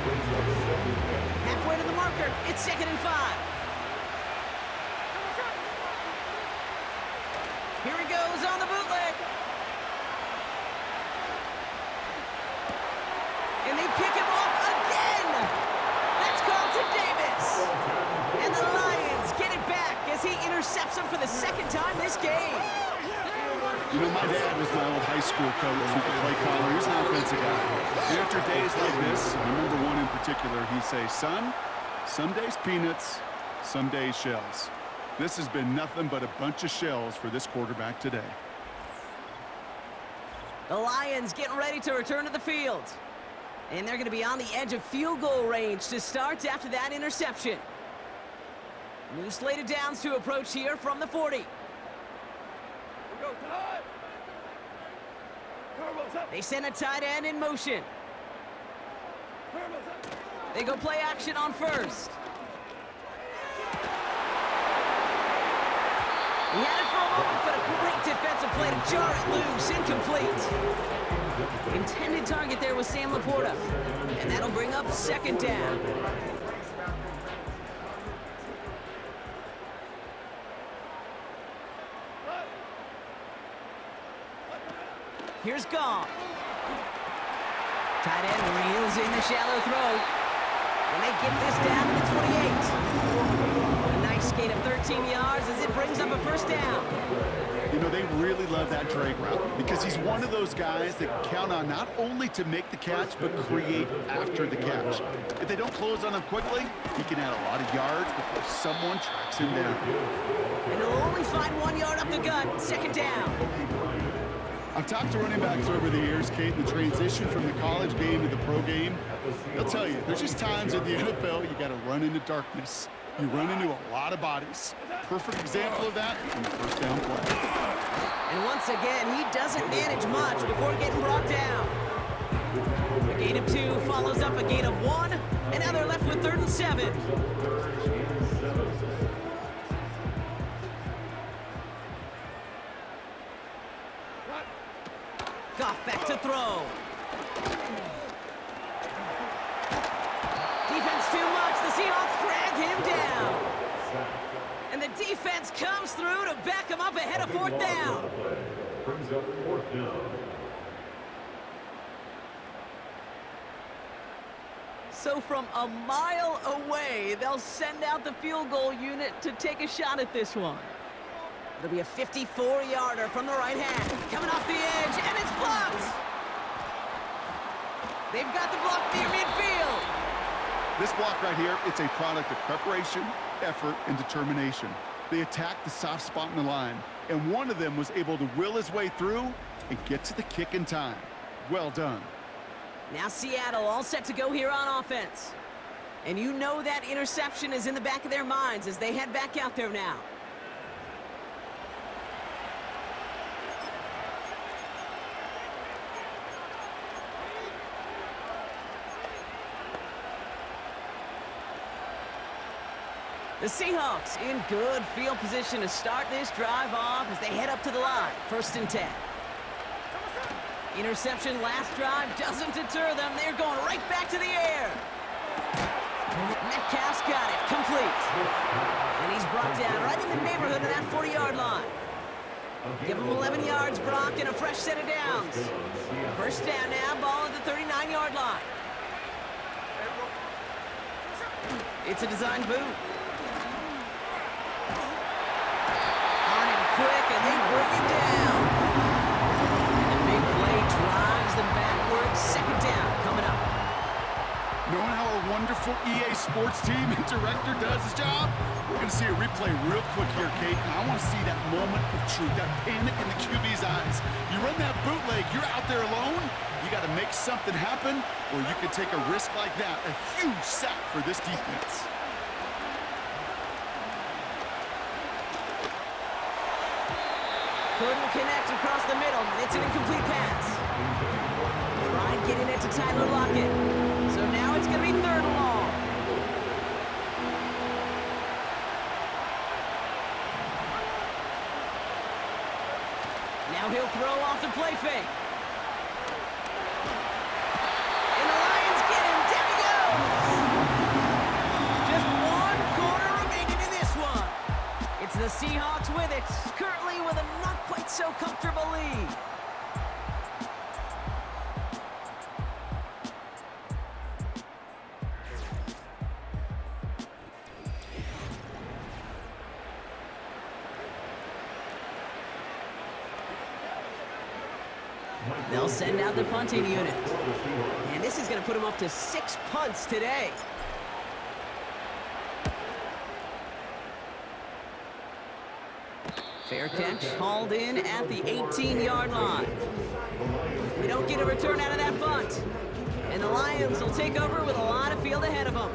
Brings up 7 down. Halfway to the marker. It's 2nd and 5. Here he goes on the bootleg. And they pick him off again. That's called to Davis. And the Lions get it back as he intercepts him for the 2nd time this game. You know, my dad was my old high school coach who could play collar. He was an offensive guy. And after days like this, I remember one in particular, he'd say, son, some days peanuts, some days shells. This has been nothing but a bunch of shells for this quarterback today. The Lions getting ready to return to the field. And they're going to be on the edge of field goal range to start after that interception. New slated downs to approach here from the 40. They send a tight end in motion. They go play action on 1st. He had it for a moment, but a great defensive play to jar it loose, incomplete. Intended target there was Sam Laporta, and that'll bring up 2nd down. Here's Goff. Tight end reels in the shallow throw, and they get this down to the 28. A nice gain of 13 yards as it brings up a 1st down. You know, they really love that drag route because he's one of those guys that count on not only to make the catch, but create after the catch. If they don't close on him quickly, he can add a lot of yards before someone tracks him down. And he'll only find 1 yard up the gut, 2nd down. I've talked to running backs over the years, Kate, the transition from the college game to the pro game. They'll tell you, there's just times in the NFL you got to run into darkness. You run into a lot of bodies. Perfect example of that in the 1st down play. And once again, he doesn't manage much before getting brought down. A gain of 2 follows up a gain of 1, and now they're left with 3rd and 7. Goff back to throw. Defense too much. The Seahawks drag him down. And the defense comes through to back him up ahead of 4th down. Brings up 4th down. So from a mile away, they'll send out the field goal unit to take a shot at this one. It'll be a 54-yarder from the right hand. Coming off the edge, and it's blocked. They've got the block near midfield. This block right here, it's a product of preparation, effort, and determination. They attacked the soft spot in the line, and one of them was able to will his way through and get to the kick in time. Well done. Now Seattle all set to go here on offense. And you know that interception is in the back of their minds as they head back out there now. The Seahawks in good field position to start this drive off as they head up to the line. 1st and 10. Interception last drive doesn't deter them. They're going right back to the air. Metcalf's got it. Complete. And he's brought down right in the neighborhood of that 40-yard line. Give him 11 yards, Brock, and a fresh set of downs. 1st down now, ball at the 39-yard line. It's a design boot. Quick, and they bring him down. And the big play drives them backwards. 2nd down coming up. Knowing how our wonderful EA Sports team and director does his job, we're going to see a replay real quick here, Kate. And I want to see that moment of truth, that panic in the QB's eyes. You run that bootleg, you're out there alone. You got to make something happen, or you can take a risk like that. A huge sack for this defense. Couldn't connect across the middle. It's an incomplete pass. Try and get it into Tyler Lockett. So now it's going to be 3rd and long. Now he'll throw off the play fake. And the Lions get him. Down he goes. Just 1 quarter remaining in this one. It's the Seahawks with it, currently with a not quite so comfortable lead. They'll send out the punting unit. And this is going to put him up to 6 punts today. Fair catch, hauled in at the 18-yard line. We don't get a return out of that punt. And the Lions will take over with a lot of field ahead of them.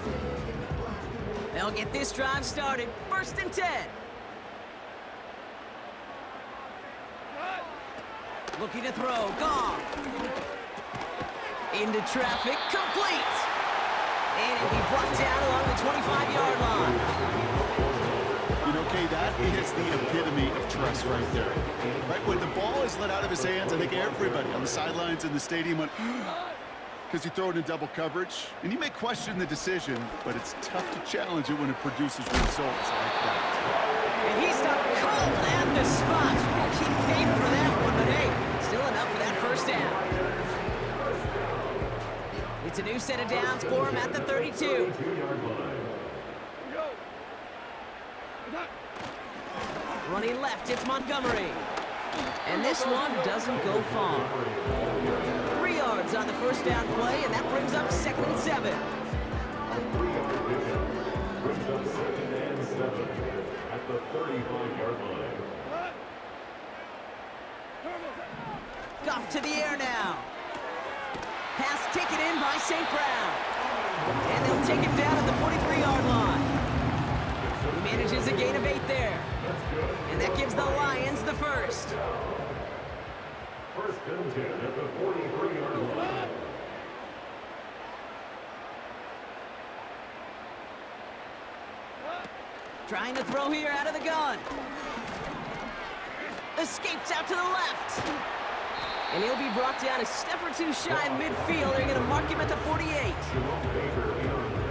They'll get this drive started. 1st and 10. Looking to throw, Goff. Into traffic, complete. And it'll be brought down along the 25-yard line. You know, Kay, that is the epitome of trust right there. Right, when the ball is let out of his hands, I think everybody on the sidelines in the stadium went, because you throw it in double coverage. And you may question the decision, but it's tough to challenge it when it produces results like that. And he stopped cold at the spot. He paid for that one, but hey, still enough for that 1st down. It's a new set of downs for him at the 32. Running left, it's Montgomery. And this one doesn't go far. 3 yards on the 1st down play, and that brings up 2nd and 7. Brings up 2nd and 7 at the 35-yard line. Goff to the air now. Pass taken in by St. Brown. And they'll take it down at the 43-yard line. He manages a gain of 8 there. And that gives the Lions the 1st. 1st and 10 at the 43-yard line. Trying to throw here out of the gun. Escapes out to the left. And he'll be brought down a step or 2 shy of midfield. They're going to mark him at the 48.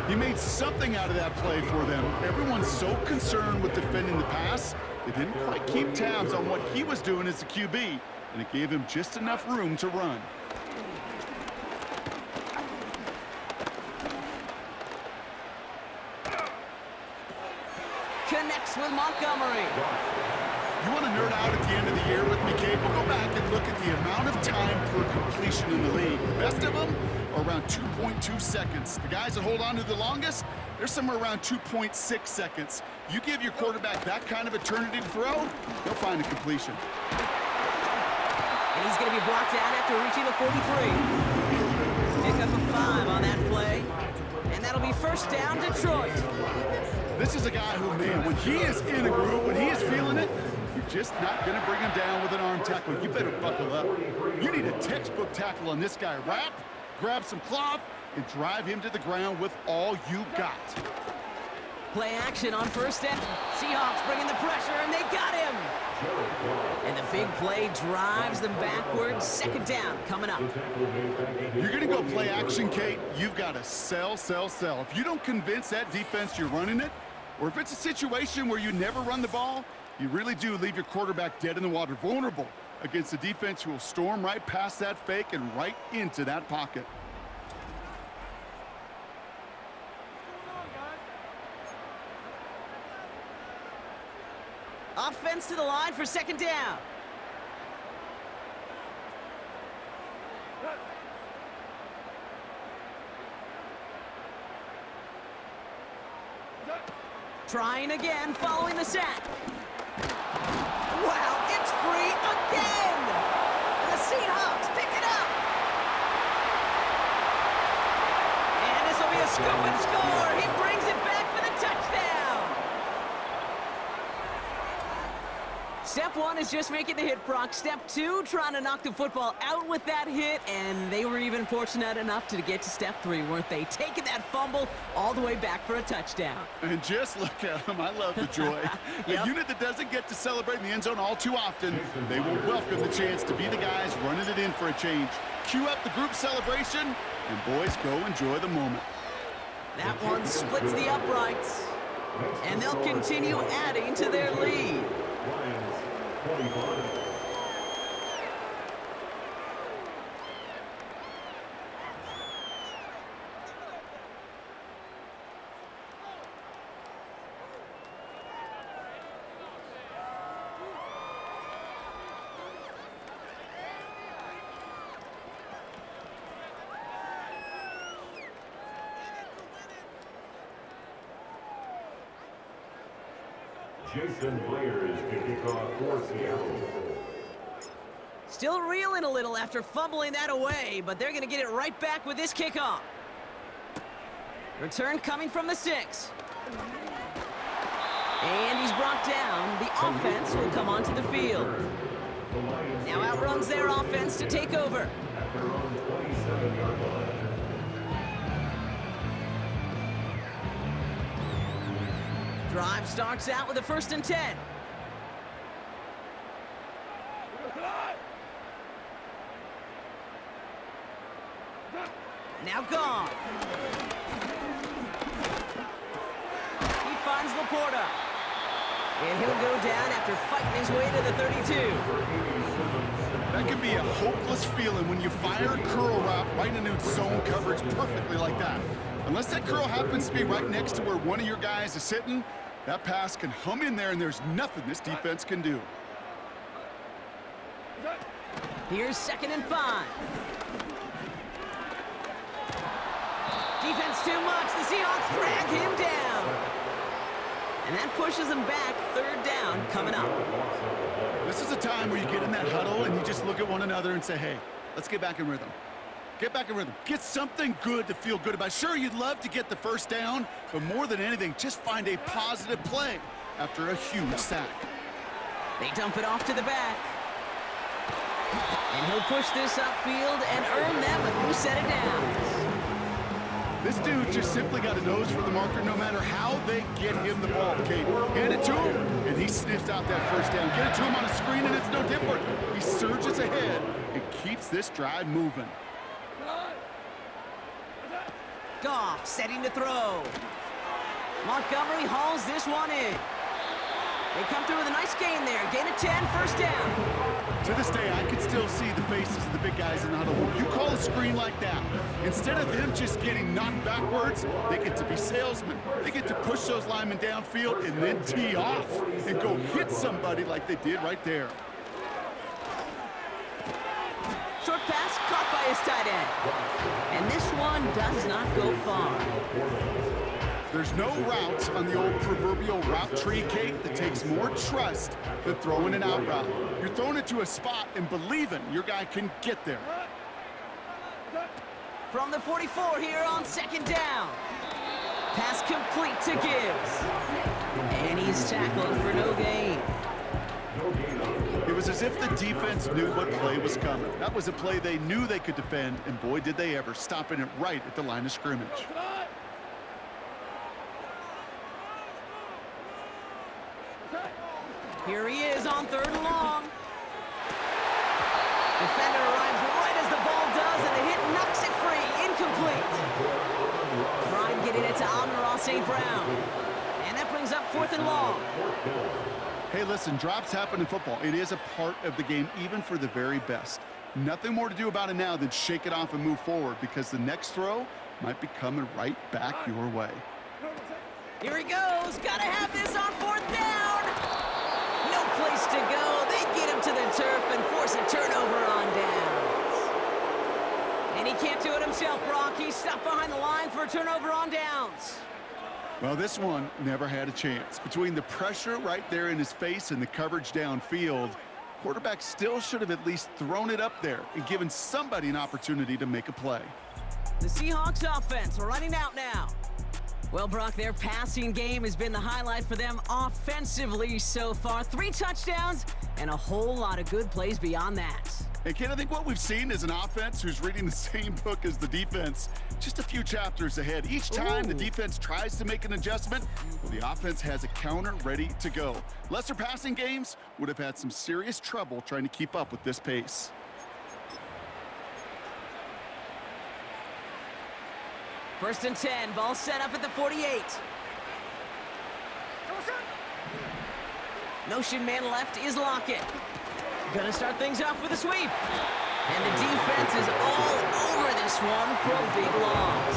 He made something out of that play for them. Everyone's so concerned with defending the pass, they didn't quite keep tabs on what he was doing as a QB, and it gave him just enough room to run. Connects with Montgomery. You want to nerd out at the end of the year with me, Kate? We'll go back and look at the amount of time per completion in the league. The best of them are around 2.2 seconds. The guys that hold on to the longest, they're somewhere around 2.6 seconds. You give your quarterback that kind of eternity to throw, he'll find a completion. And he's going to be brought down after reaching the 43. Pick up a 5 on that play. And that'll be 1st down, Detroit. This is a guy who, man, when he is in a groove, when he is feeling it, you're just not going to bring him down with an arm tackle. You better buckle up. You need a textbook tackle on this guy. Wrap, grab some cloth, and drive him to the ground with all you got. Play action on 1st down. Seahawks bringing the pressure, and they got him. And the big play drives them backwards. 2nd down coming up. You're going to go play action, Kate. You've got to sell, sell, sell. If you don't convince that defense you're running it, or if it's a situation where you never run the ball, you really do leave your quarterback dead in the water, vulnerable against a defense who will storm right past that fake and right into that pocket. Offense to the line for 2nd down. Trying again following the sack. Wow, it's free again! And the Seahawks pick it up! And this will be a scoop and score! He brings it back for the touchdown! Step one is just making the hit, Brock. Step two, trying to knock the football out with that hit, and they were even fortunate enough to get to step three, weren't they? Taking that fumble all the way back for a touchdown. And just look at them. I love the joy. Yep. A unit that doesn't get to celebrate in the end zone all too often, they will welcome the chance to be the guys running it in for a change. Cue up the group celebration, and boys, go enjoy the moment. That one splits the uprights, and they'll continue adding to their lead. Lions 25. Jason Blair is to kick off for Seattle. Still reeling a little after fumbling that away, but they're going to get it right back with this kickoff. Return coming from the 6. And he's brought down. The offense will come onto the field. Now outruns their offense to take over. At their own 27-yard line. Drive starts out with a 1st and 10. Now Goff. He finds Laporta. And he'll go down after fighting his way to the 32. That can be a hopeless feeling when you fire a curl route right into zone coverage perfectly like that. Unless that curl happens to be right next to where one of your guys is sitting, that pass can hum in there and there's nothing this defense can do. Here's 2nd and 5. Defense too much. The Seahawks drag him down. And that pushes him back. 3rd down coming up. This is a time where you get in that huddle and you just look at one another and say, hey, let's get back in rhythm. Get back in rhythm. Get something good to feel good about. Sure, you'd love to get the 1st down, but more than anything, just find a positive play after a huge sack. They dump it off to the back. And he'll push this upfield and earn them a new set of downs. This dude just simply got a nose for the marker no matter how they get him the ball, Kate. Hand it to him, and he sniffs out that 1st down. Get it to him on a screen, and it's no different. He surges ahead and keeps this drive moving. Goff setting to throw. Montgomery hauls this one in. They come through with a nice gain there. Gain of 10, 1st down. To this day, I can still see the faces of the big guys in the huddle. You call a screen like that, instead of them just getting knocked backwards, they get to be salesmen. They get to push those linemen downfield and then tee off and go hit somebody like they did right there. Short pass caught by his tight end. And this one does not go far. There's no route on the old proverbial route tree, Kate, that takes more trust than throwing an out route. You're throwing it to a spot and believing your guy can get there. From the 44 here on 2nd down. Pass complete to Gibbs. And he's tackled for no gain. It was as if the defense knew what play was coming. That was a play they knew they could defend, and boy, did they ever, stopping it right at the line of scrimmage. Here he is on 3rd and long. Defender arrives right as the ball does, and the hit knocks it free. Incomplete. Pride getting it to Amon-Ra St. Brown. And that brings up 4th and long. Hey, listen, drops happen in football. It is a part of the game, even for the very best. Nothing more to do about it now than shake it off and move forward, because the next throw might be coming right back your way. Here he goes. Gotta have this on 4th down. No place to go. They get him to the turf and force a turnover on downs. And he can't do it himself, Brock. He's stuck behind the line for a turnover on downs. Well, this one never had a chance. Between the pressure right there in his face and the coverage downfield, quarterback still should have at least thrown it up there and given somebody an opportunity to make a play. The Seahawks offense running out now. Well, Brock, their passing game has been the highlight for them offensively so far. 3 touchdowns and a whole lot of good plays beyond that. And Ken, I think what we've seen is an offense who's reading the same book as the defense, just a few chapters ahead. Each time the defense tries to make an adjustment, well, the offense has a counter ready to go. Lesser passing games would have had some serious trouble trying to keep up with this pace. First and 10, ball set up at the 48. Notion man left is Lockett. Gonna start things off with a sweep. And the defense is all over this one for a big loss.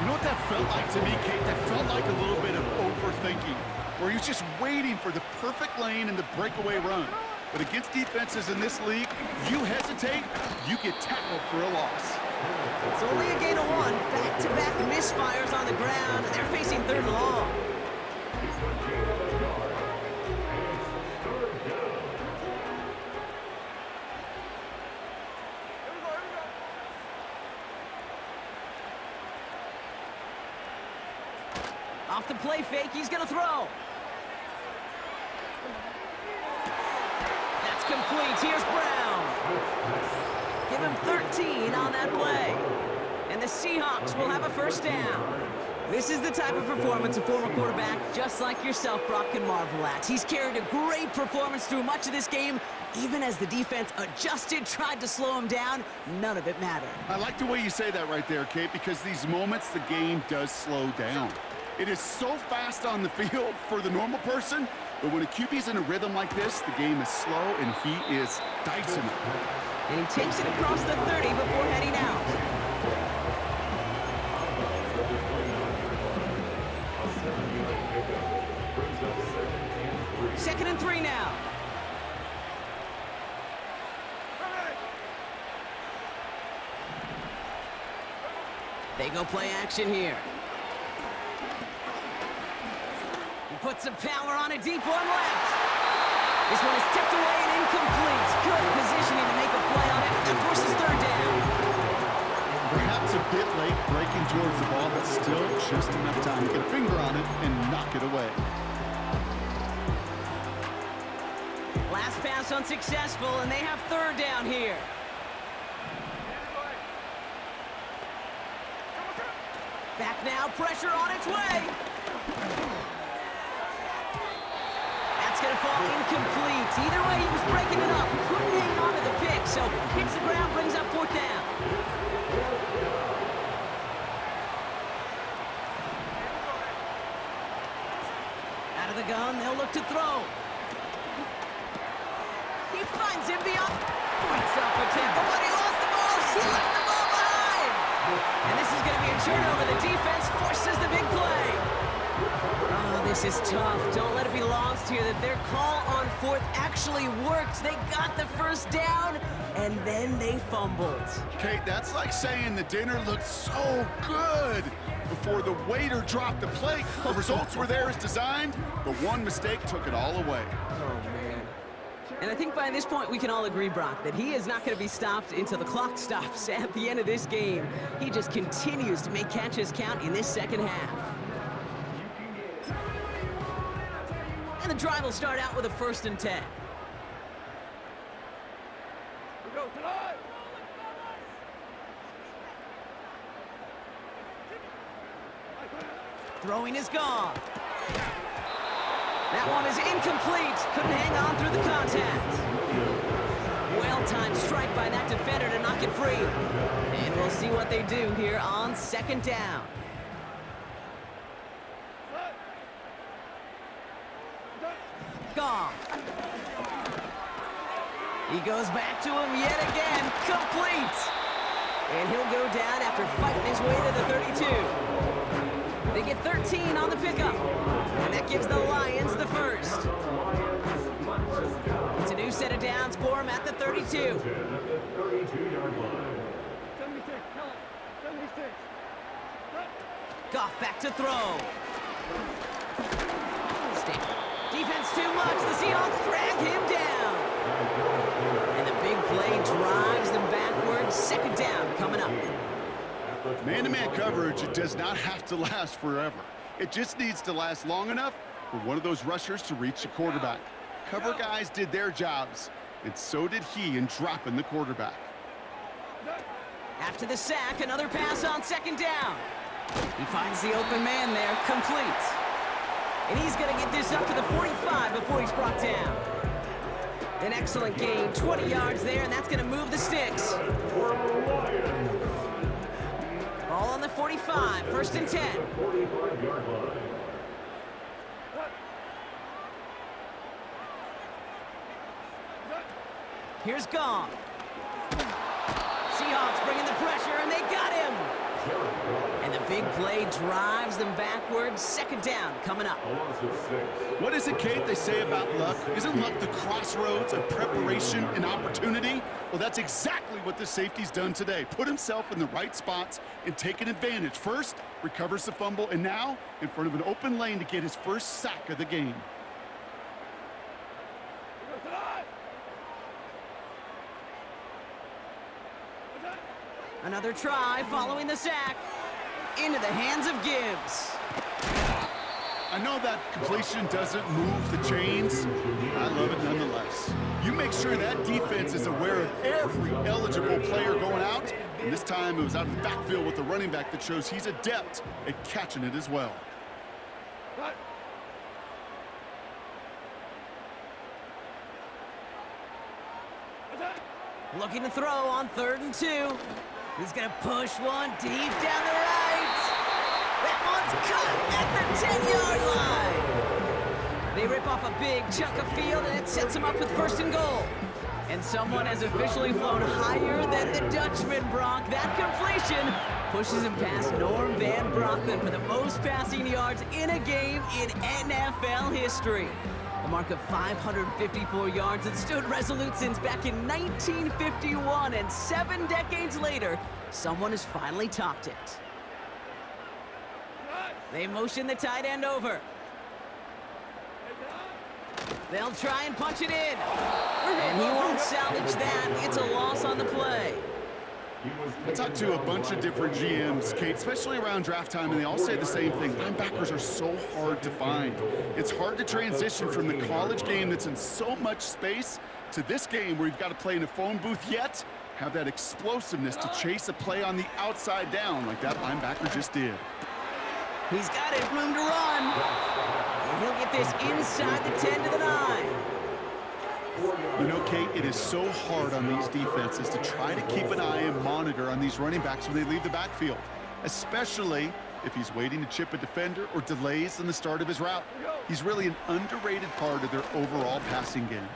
You know what that felt like to me, Kate? That felt like a little bit of overthinking, where he was just waiting for the perfect lane and the breakaway run. But against defenses in this league, you hesitate, you get tackled for a loss. It's only a gain of 1. Back-to-back misfires on the ground, and they're facing 3rd and long. Off the play fake, he's gonna throw. That's complete. Here's Brown. Give him 13 on that play. And the Seahawks will have a first down. This is the type of performance a former quarterback just like yourself, Brock, can marvel at. He's carried a great performance through much of this game. Even as the defense adjusted, tried to slow him down, none of it mattered. I like the way you say that right there, Kate, because these moments the game does slow down. It is so fast on the field for the normal person, but when a QB's in a rhythm like this, the game is slow and he is dicing it. And he takes it across the 30 before heading out. Second and 3 now. They go play action here. He puts some power on a deep one left. This one is tipped away and incomplete. Good positioning to make a play on it. That forces 3rd down. Perhaps a bit late breaking towards the ball, but still just enough time to get a finger on it and knock it away. Last pass unsuccessful, and they have 3rd down here. Back now, pressure on its way. That's going to fall incomplete. Either way, he was breaking it up. Couldn't hang on to the pick, so hits the ground, brings up 4th down. Out of the gun, they'll look to throw. He finds him beyond. Fights off a tackle, but he lost the ball. He left the ball behind. And this is going to be a turnover. The defense forces the big play. Oh, this is tough. Don't let it be lost here that their call on 4th actually worked. They got the first down, and then they fumbled. Kate, that's like saying the dinner looked so good before the waiter dropped the plate. The results were there as designed, but one mistake took it all away. Oh, man. And I think by this point we can all agree, Brock, that he is not going to be stopped until the clock stops at the end of this game. He just continues to make catches count in this second half. And the drive will start out with a 1st and 10. Throwing is gone. That one is incomplete. Couldn't hang on through the contact. Well-timed strike by that defender to knock it free. And we'll see what they do here on 2nd down. Goff. He goes back to him yet again. Complete. And he'll go down after fighting his way to the 32. They get 13 on the pickup. And that gives the Lions the first. It's a new set of downs for him at the 32. 32-yard line. 76, 76. Goff back to throw. Defense too much. The Seahawks drag him down. And the big play drives them backwards. Second down coming up. Man-to-man coverage, it does not have to last forever. It just needs to last long enough for one of those rushers to reach the quarterback. Cover guys did their jobs, and so did he in dropping the quarterback. After the sack, another pass on second down. He finds the open man there, complete. And he's going to get this up to the 45 before he's brought down. An excellent gain, 20 yards there, and that's going to move the sticks. Ball on the 45, first and 10. 45-yard line. Here's Goff. Seahawks bringing the pressure, and they got him. And the big play drives them backwards. Second down coming up. What is it, Kate, they say about luck? Isn't luck the crossroads of preparation and opportunity? Well, that's exactly what the safety's done today. Put himself in the right spots and taken advantage. First, recovers the fumble, and now in front of an open lane to get his first sack of the game. Another try following the sack. Into the hands of Gibbs. I know that completion doesn't move the chains. I love it nonetheless. You make sure that defense is aware of every eligible player going out. And this time it was out of the backfield with the running back that shows he's adept at catching it as well. Looking to throw on 3rd and 2. He's going to push one deep down the right. That one's caught at the 10-yard line. They rip off a big chunk of field, and it sets him up with 1st and goal. And someone has officially flown higher than the Dutchman, Brock. That completion pushes him past Norm Van Brocklin for the most passing yards in a game in NFL history. A mark of 554 yards that stood resolute since back in 1951, and 7 decades later, someone has finally topped it. They motion the tight end over. They'll try and punch it in, and he won't salvage that. It's a loss on the play. I talked to a bunch of different GMs, Kate, especially around draft time, and they all say the same thing. Linebackers are so hard to find. It's hard to transition from the college game that's in so much space to this game where you've got to play in a phone booth, yet have that explosiveness to chase a play on the outside down like that linebacker just did. He's got it, room to run. And he'll get this inside the 10 to the 9. You know, Kate, it is so hard on these defenses to try to keep an eye and monitor on these running backs when they leave the backfield, especially if he's waiting to chip a defender or delays in the start of his route. He's really an underrated part of their overall passing game.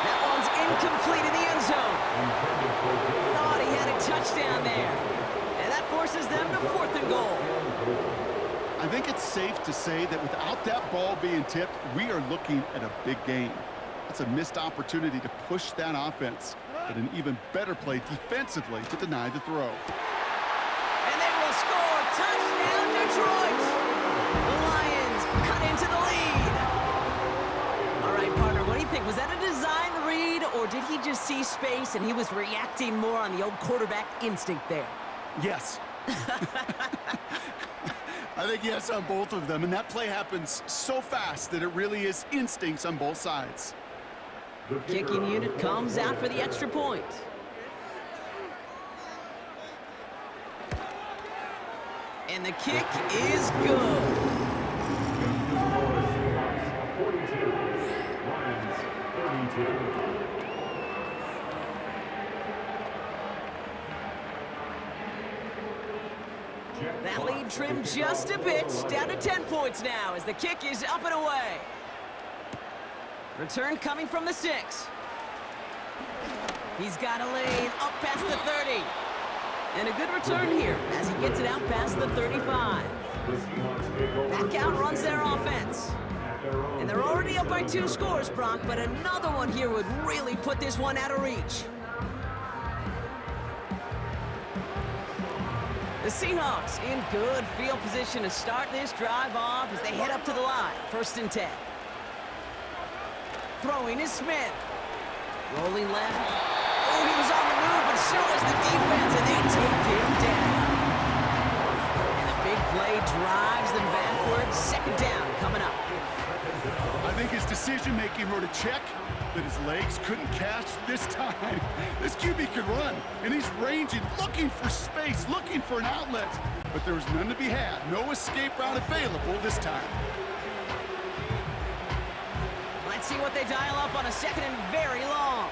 That one's incomplete in the end zone. Thought he had a touchdown there. And that forces them to 4th and goal. I think it's safe to say that without that ball being tipped, we are looking at a big game. It's a missed opportunity to push that offense, but an even better play defensively to deny the throw. And they will score. Touchdown, Detroit. The Lions cut into the lead. All right, partner, what do you think? Was that a design read, or did he just see space and he was reacting more on the old quarterback instinct there? Yes. I think yes on both of them, and that play happens so fast that it really is instincts on both sides. Kicking unit comes out for the extra point. And the kick is good. 42, Lions 32. That lead trimmed just a bit, down to 10 points now as the kick is up and away. Return coming from the 6. He's got a lane up past the 30. And a good return here as he gets it out past the 35. Back out runs their offense. And they're already up by 2 scores, Brock, but another one here would really put this one out of reach. The Seahawks in good field position to start this drive off as they head up to the line. 1st and 10. Throwing is Smith. Rolling left. Oh, he was on the move, but so was the defense, and they take him down. And the big play drives them backwards. 2nd down coming up. I think his decision-making wrote a check that his legs couldn't catch this time. This QB can run, and he's ranging, looking for space, looking for an outlet. But there was none to be had. No escape route available this time. Let's see what they dial up on a 2nd and very long.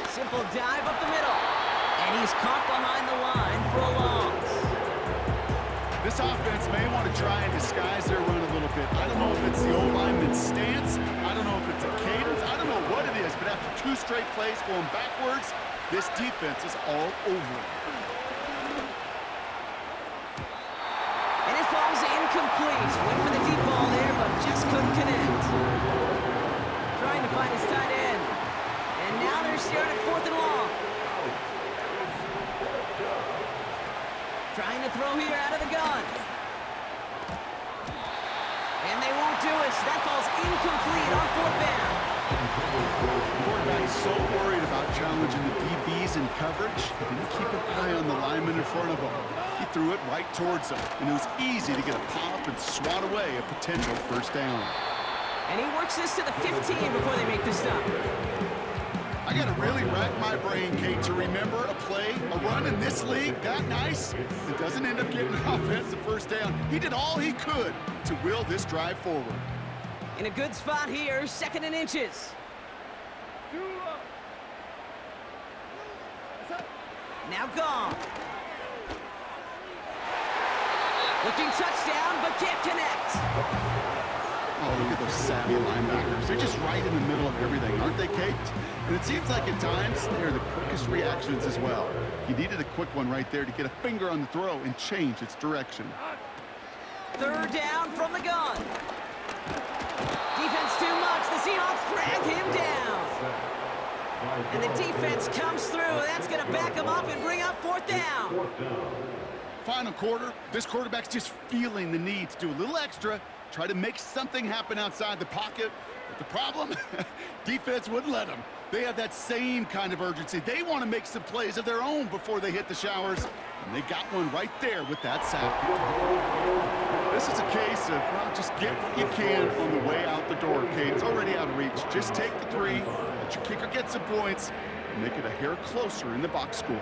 Simple dive up the middle. And he's caught behind the line for a loss. This offense may want to try and disguise their run a little bit. I don't know if it's the old lineman's stance. I don't know if it's a cadence. I don't know what it is, but after 2 straight plays going backwards, this defense is all over it. And it falls incomplete. Went for the deep ball there, but just couldn't connect. Trying to find his tight end. And now they're starting 4th and long. Trying to throw here out of the gun. And they won't do it. That falls incomplete on 4th down. The quarterback's so worried about challenging the DBs in coverage, he didn't keep an eye on the lineman in front of him. He threw it right towards him, and it was easy to get a pop and swat away a potential 1st down. And he works this to the 15 before they make the stop. I got to really rack my brain, Kate, to remember a play, a run in this league that nice that doesn't end up getting an offensive 1st down. He did all he could to will this drive forward. In a good spot here, 2nd and inches. Now Goff. Looking touchdown, but can't connect. Oh, look at those savvy linebackers. They're just right in the middle of everything, aren't they, Kate? And it seems like at times they're the quickest reactions as well. He needed a quick one right there to get a finger on the throw and change its direction. 3rd down from the gun. Defense too much. The Seahawks drag him down. And the defense comes through. That's going to back him up and bring up 4th down. Final quarter, this quarterback's just feeling the need to do a little extra, try to make something happen outside the pocket. But the problem, defense wouldn't let them. They have that same kind of urgency. They want to make some plays of their own before they hit the showers. And they got one right there with that sack. This is a case of, well, just get what you can on the way out the door, Kate. It's already out of reach. Just take the 3, let your kicker get some points, and make it a hair closer in the box score.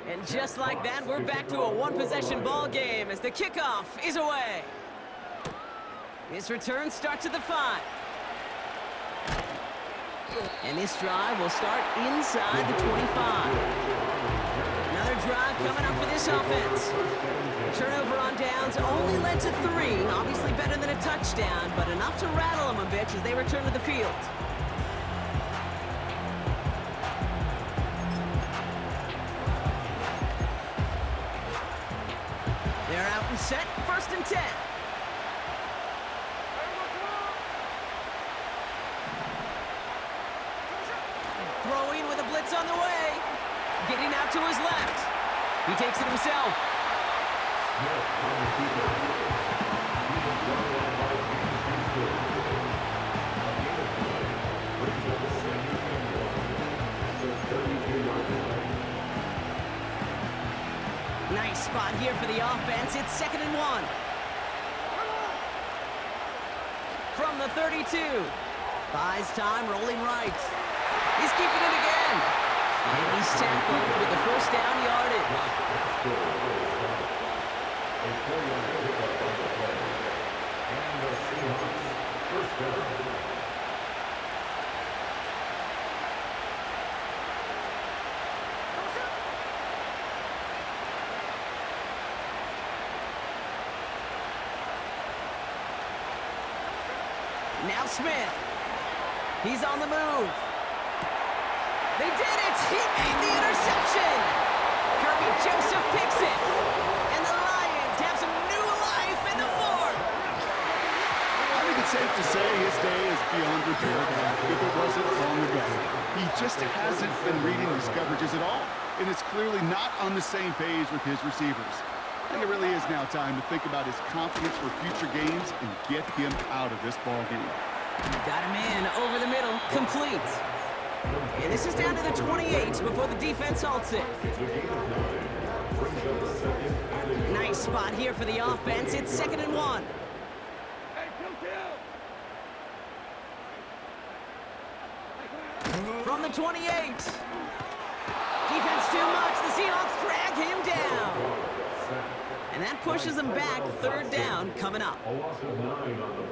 And just like that, we're back to a 1-possession ball game as the kickoff is away. This return starts at the 5. And this drive will start inside the 25. Another drive coming up for this offense. The turnover on downs only led to 3. Obviously better than a touchdown, but enough to rattle them a bit as they return to the field. They're out and set, 1st and 10. Throwing with a blitz on the way. Getting out to his left. He takes it himself. Nice spot here for the offense. It's 2nd and 1. From the 32. Buys time, rolling right. He's keeping it again. And he's tackled with the 1st down yardage. Now Smith. He's on the move. They did it! He made the interception! Kirby Joseph picks it. And the Lions have some new life in the 4th. I think it's safe to say his day is beyond repair. If it wasn't long at all, and is clearly not on the same page with his receivers. I think it really is now time to think about his confidence for future games and get him out of this ball game. Got him in over the middle, complete. And this is down to the 28 before the defense halts it. Nice spot here for the offense. It's 2nd and 1. From the 28. Defense too much. The Seahawks drag him down. And that pushes them back. 3rd down coming up.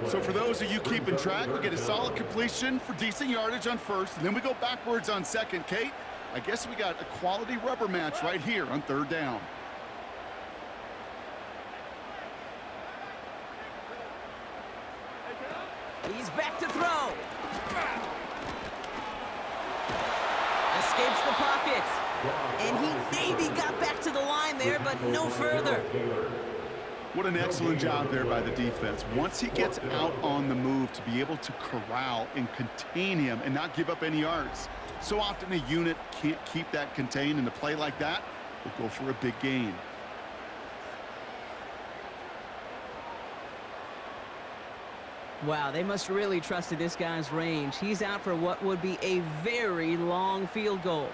So for those of you keeping track, we get a solid completion for decent yardage on 1st, and then we go backwards on 2nd. Kate, I guess we got a quality rubber match right here on 3rd down. He's back to throw. Escapes the pocket. And he maybe got back to the line there, but no further. What an excellent job there by the defense. Once he gets out on the move, to be able to corral and contain him and not give up any yards. So often a unit can't keep that contained, and a play like that will go for a big gain. Wow, they must really trusted this guy's range. He's out for what would be a very long field goal.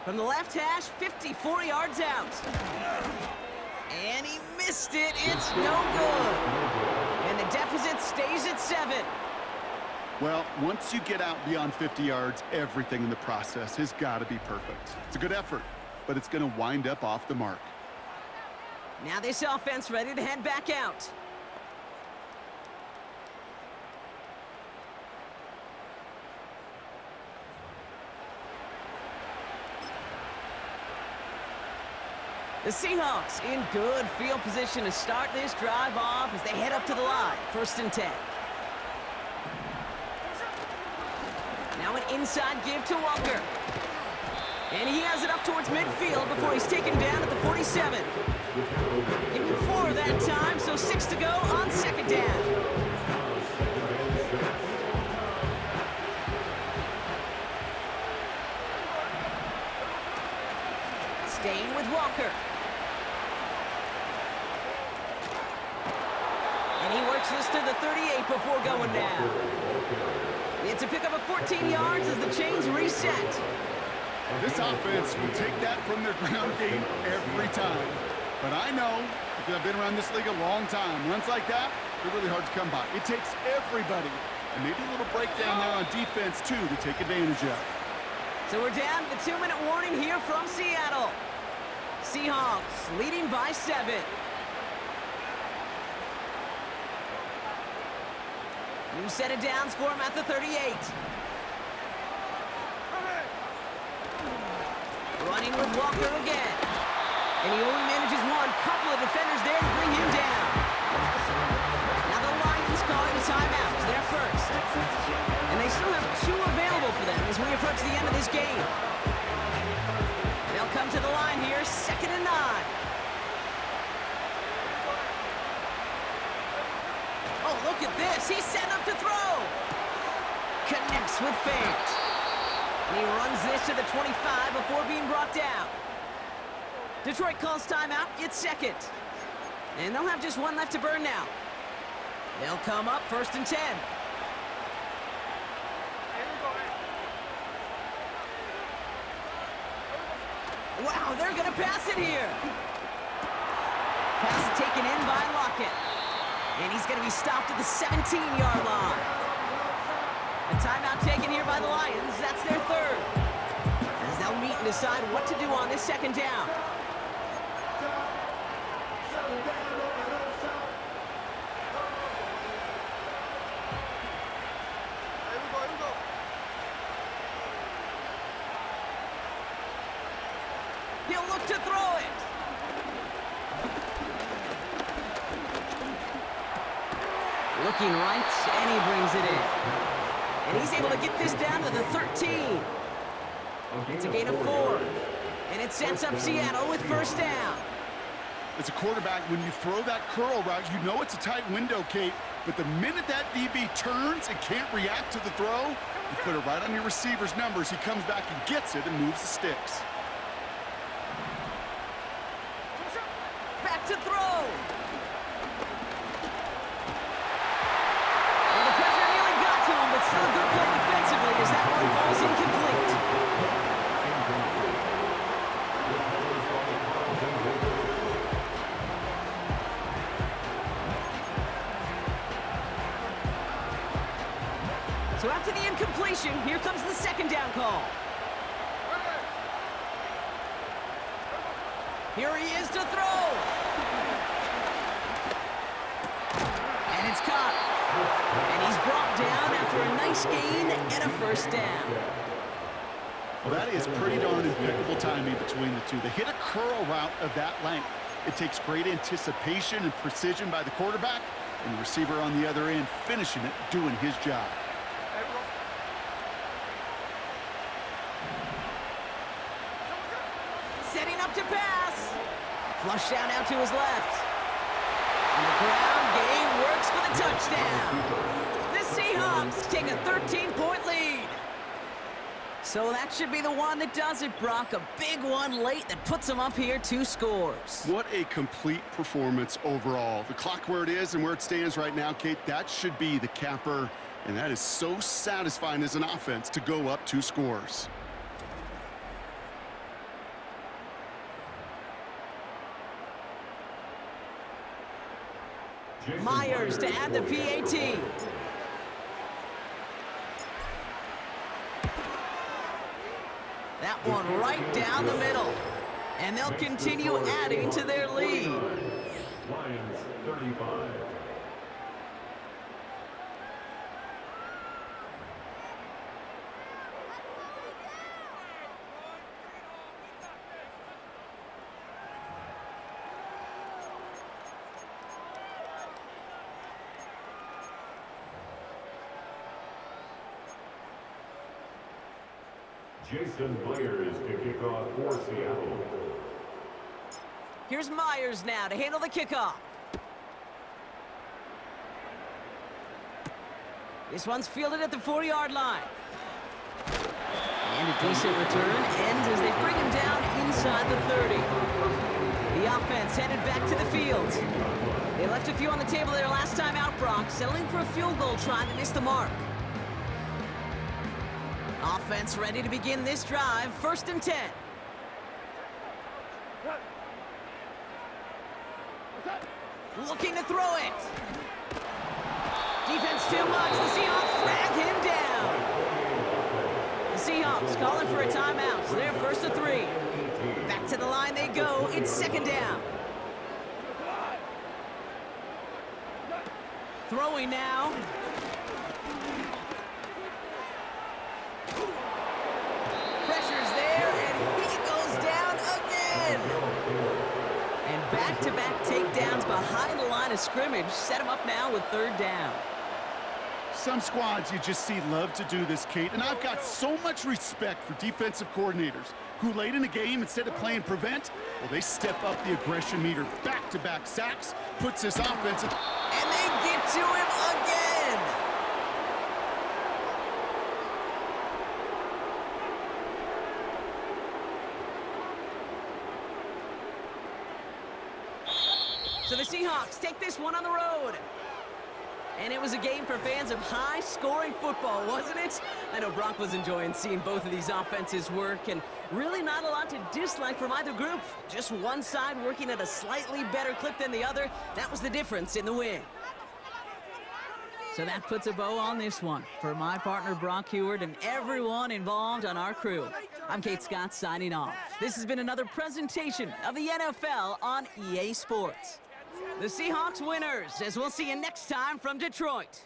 From the left hash, 54 yards out. And he missed it. It's no good. And the deficit stays at 7. Well, once you get out beyond 50 yards, everything in the process has got to be perfect. It's a good effort, but it's going to wind up off the mark. Now this offense ready to head back out. The Seahawks in good field position to start this drive off as they head up to the line. 1st and 10. Now an inside give to Walker. And he has it up towards midfield before he's taken down at the 47. Give him 4 that time, so 6 to go on 2nd down. Staying with Walker. And he works this to the 38 before going down. It's a pickup of 14 yards as the chains reset. This offense will take that from their ground game every time. But I know, because I've been around this league a long time, runs like that, they're really hard to come by. It takes everybody, and maybe a little breakdown there on defense, too, to take advantage of. So we're down to the 2-minute warning here from Seattle. Seahawks leading by 7. New set of downs for him at the 38. Running with Walker again. And he only manages one. Couple of defenders there to bring him down. Now the Lions calling a timeout. They're first. And they still have 2 available for them as we approach the end of this game. They'll come to the line here, 2nd and 9. Oh, look at this. He's set up to throw. Connects with Fant. And he runs this to the 25 before being brought down. Detroit calls timeout. It's 2nd. And they'll have just 1 left to burn now. They'll come up 1st and 10. Wow, they're going to pass it here. Pass taken in by Lockett. And he's going to be stopped at the 17-yard line. A timeout taken here by the Lions. That's their 3rd. As they'll meet and decide what to do on this 2nd down. He'll look to throw it. Looking right, and he brings it in. And he's able to get this down to the 13. It's a gain of 4. And it sets up Seattle with 1st down. As a quarterback, when you throw that curl route, you know it's a tight window, Kate. But the minute that DB turns and can't react to the throw, you put it right on your receiver's numbers. He comes back and gets it and moves the sticks. to the incompletion. Here comes the second down call. Here he is to throw. And it's caught. And he's brought down after a nice gain and a first down. Well, that is pretty darn impeccable timing between the two. They hit a curl route of that length. It takes great anticipation and precision by the quarterback, and the receiver on the other end finishing it, doing his job. Setting up to pass. Flush down out to his left. And the ground game works for the touchdown. The Seahawks take a 13-point lead. So that should be the one that does it, Brock. A big one late that puts them up here 2 scores. What a complete performance overall. The clock where it is and where it stands right now, Kate, that should be the capper. And that is so satisfying as an offense to go up 2 scores. Myers to add the PAT. That one right down the middle. And they'll continue adding to their lead. Lions 35. Jason Myers to kick off for Seattle. Here's Myers now to handle the kickoff. This one's fielded at the 4-yard line. And a decent return ends as they bring him down inside the 30. The offense headed back to the field. They left a few on the table their last time out, Brock, settling for a field goal try that missed the mark. Offense ready to begin this drive, 1st and 10. Looking to throw it. Defense too much. The Seahawks drag him down. The Seahawks calling for a timeout. So they're 1st and 3. Back to the line they go. It's 2nd down. Throwing now. Pressure's there, and he goes down again. And back-to-back takedowns behind the line of scrimmage set him up now with 3rd down. Some squads you just see love to do this, Kate, and I've got so much respect for defensive coordinators who late in the game, instead of playing prevent, well, they step up the aggression meter. Back-to-back sacks, puts this offense in. And they get to him again. So the Seahawks take this one on the road. And it was a game for fans of high-scoring football, wasn't it? I know Brock was enjoying seeing both of these offenses work, and really not a lot to dislike from either group. Just one side working at a slightly better clip than the other. That was the difference in the win. So that puts a bow on this one. For my partner, Brock Heward, and everyone involved on our crew, I'm Kate Scott signing off. This has been another presentation of the NFL on EA Sports. The Seahawks winners, as we'll see you next time from Detroit.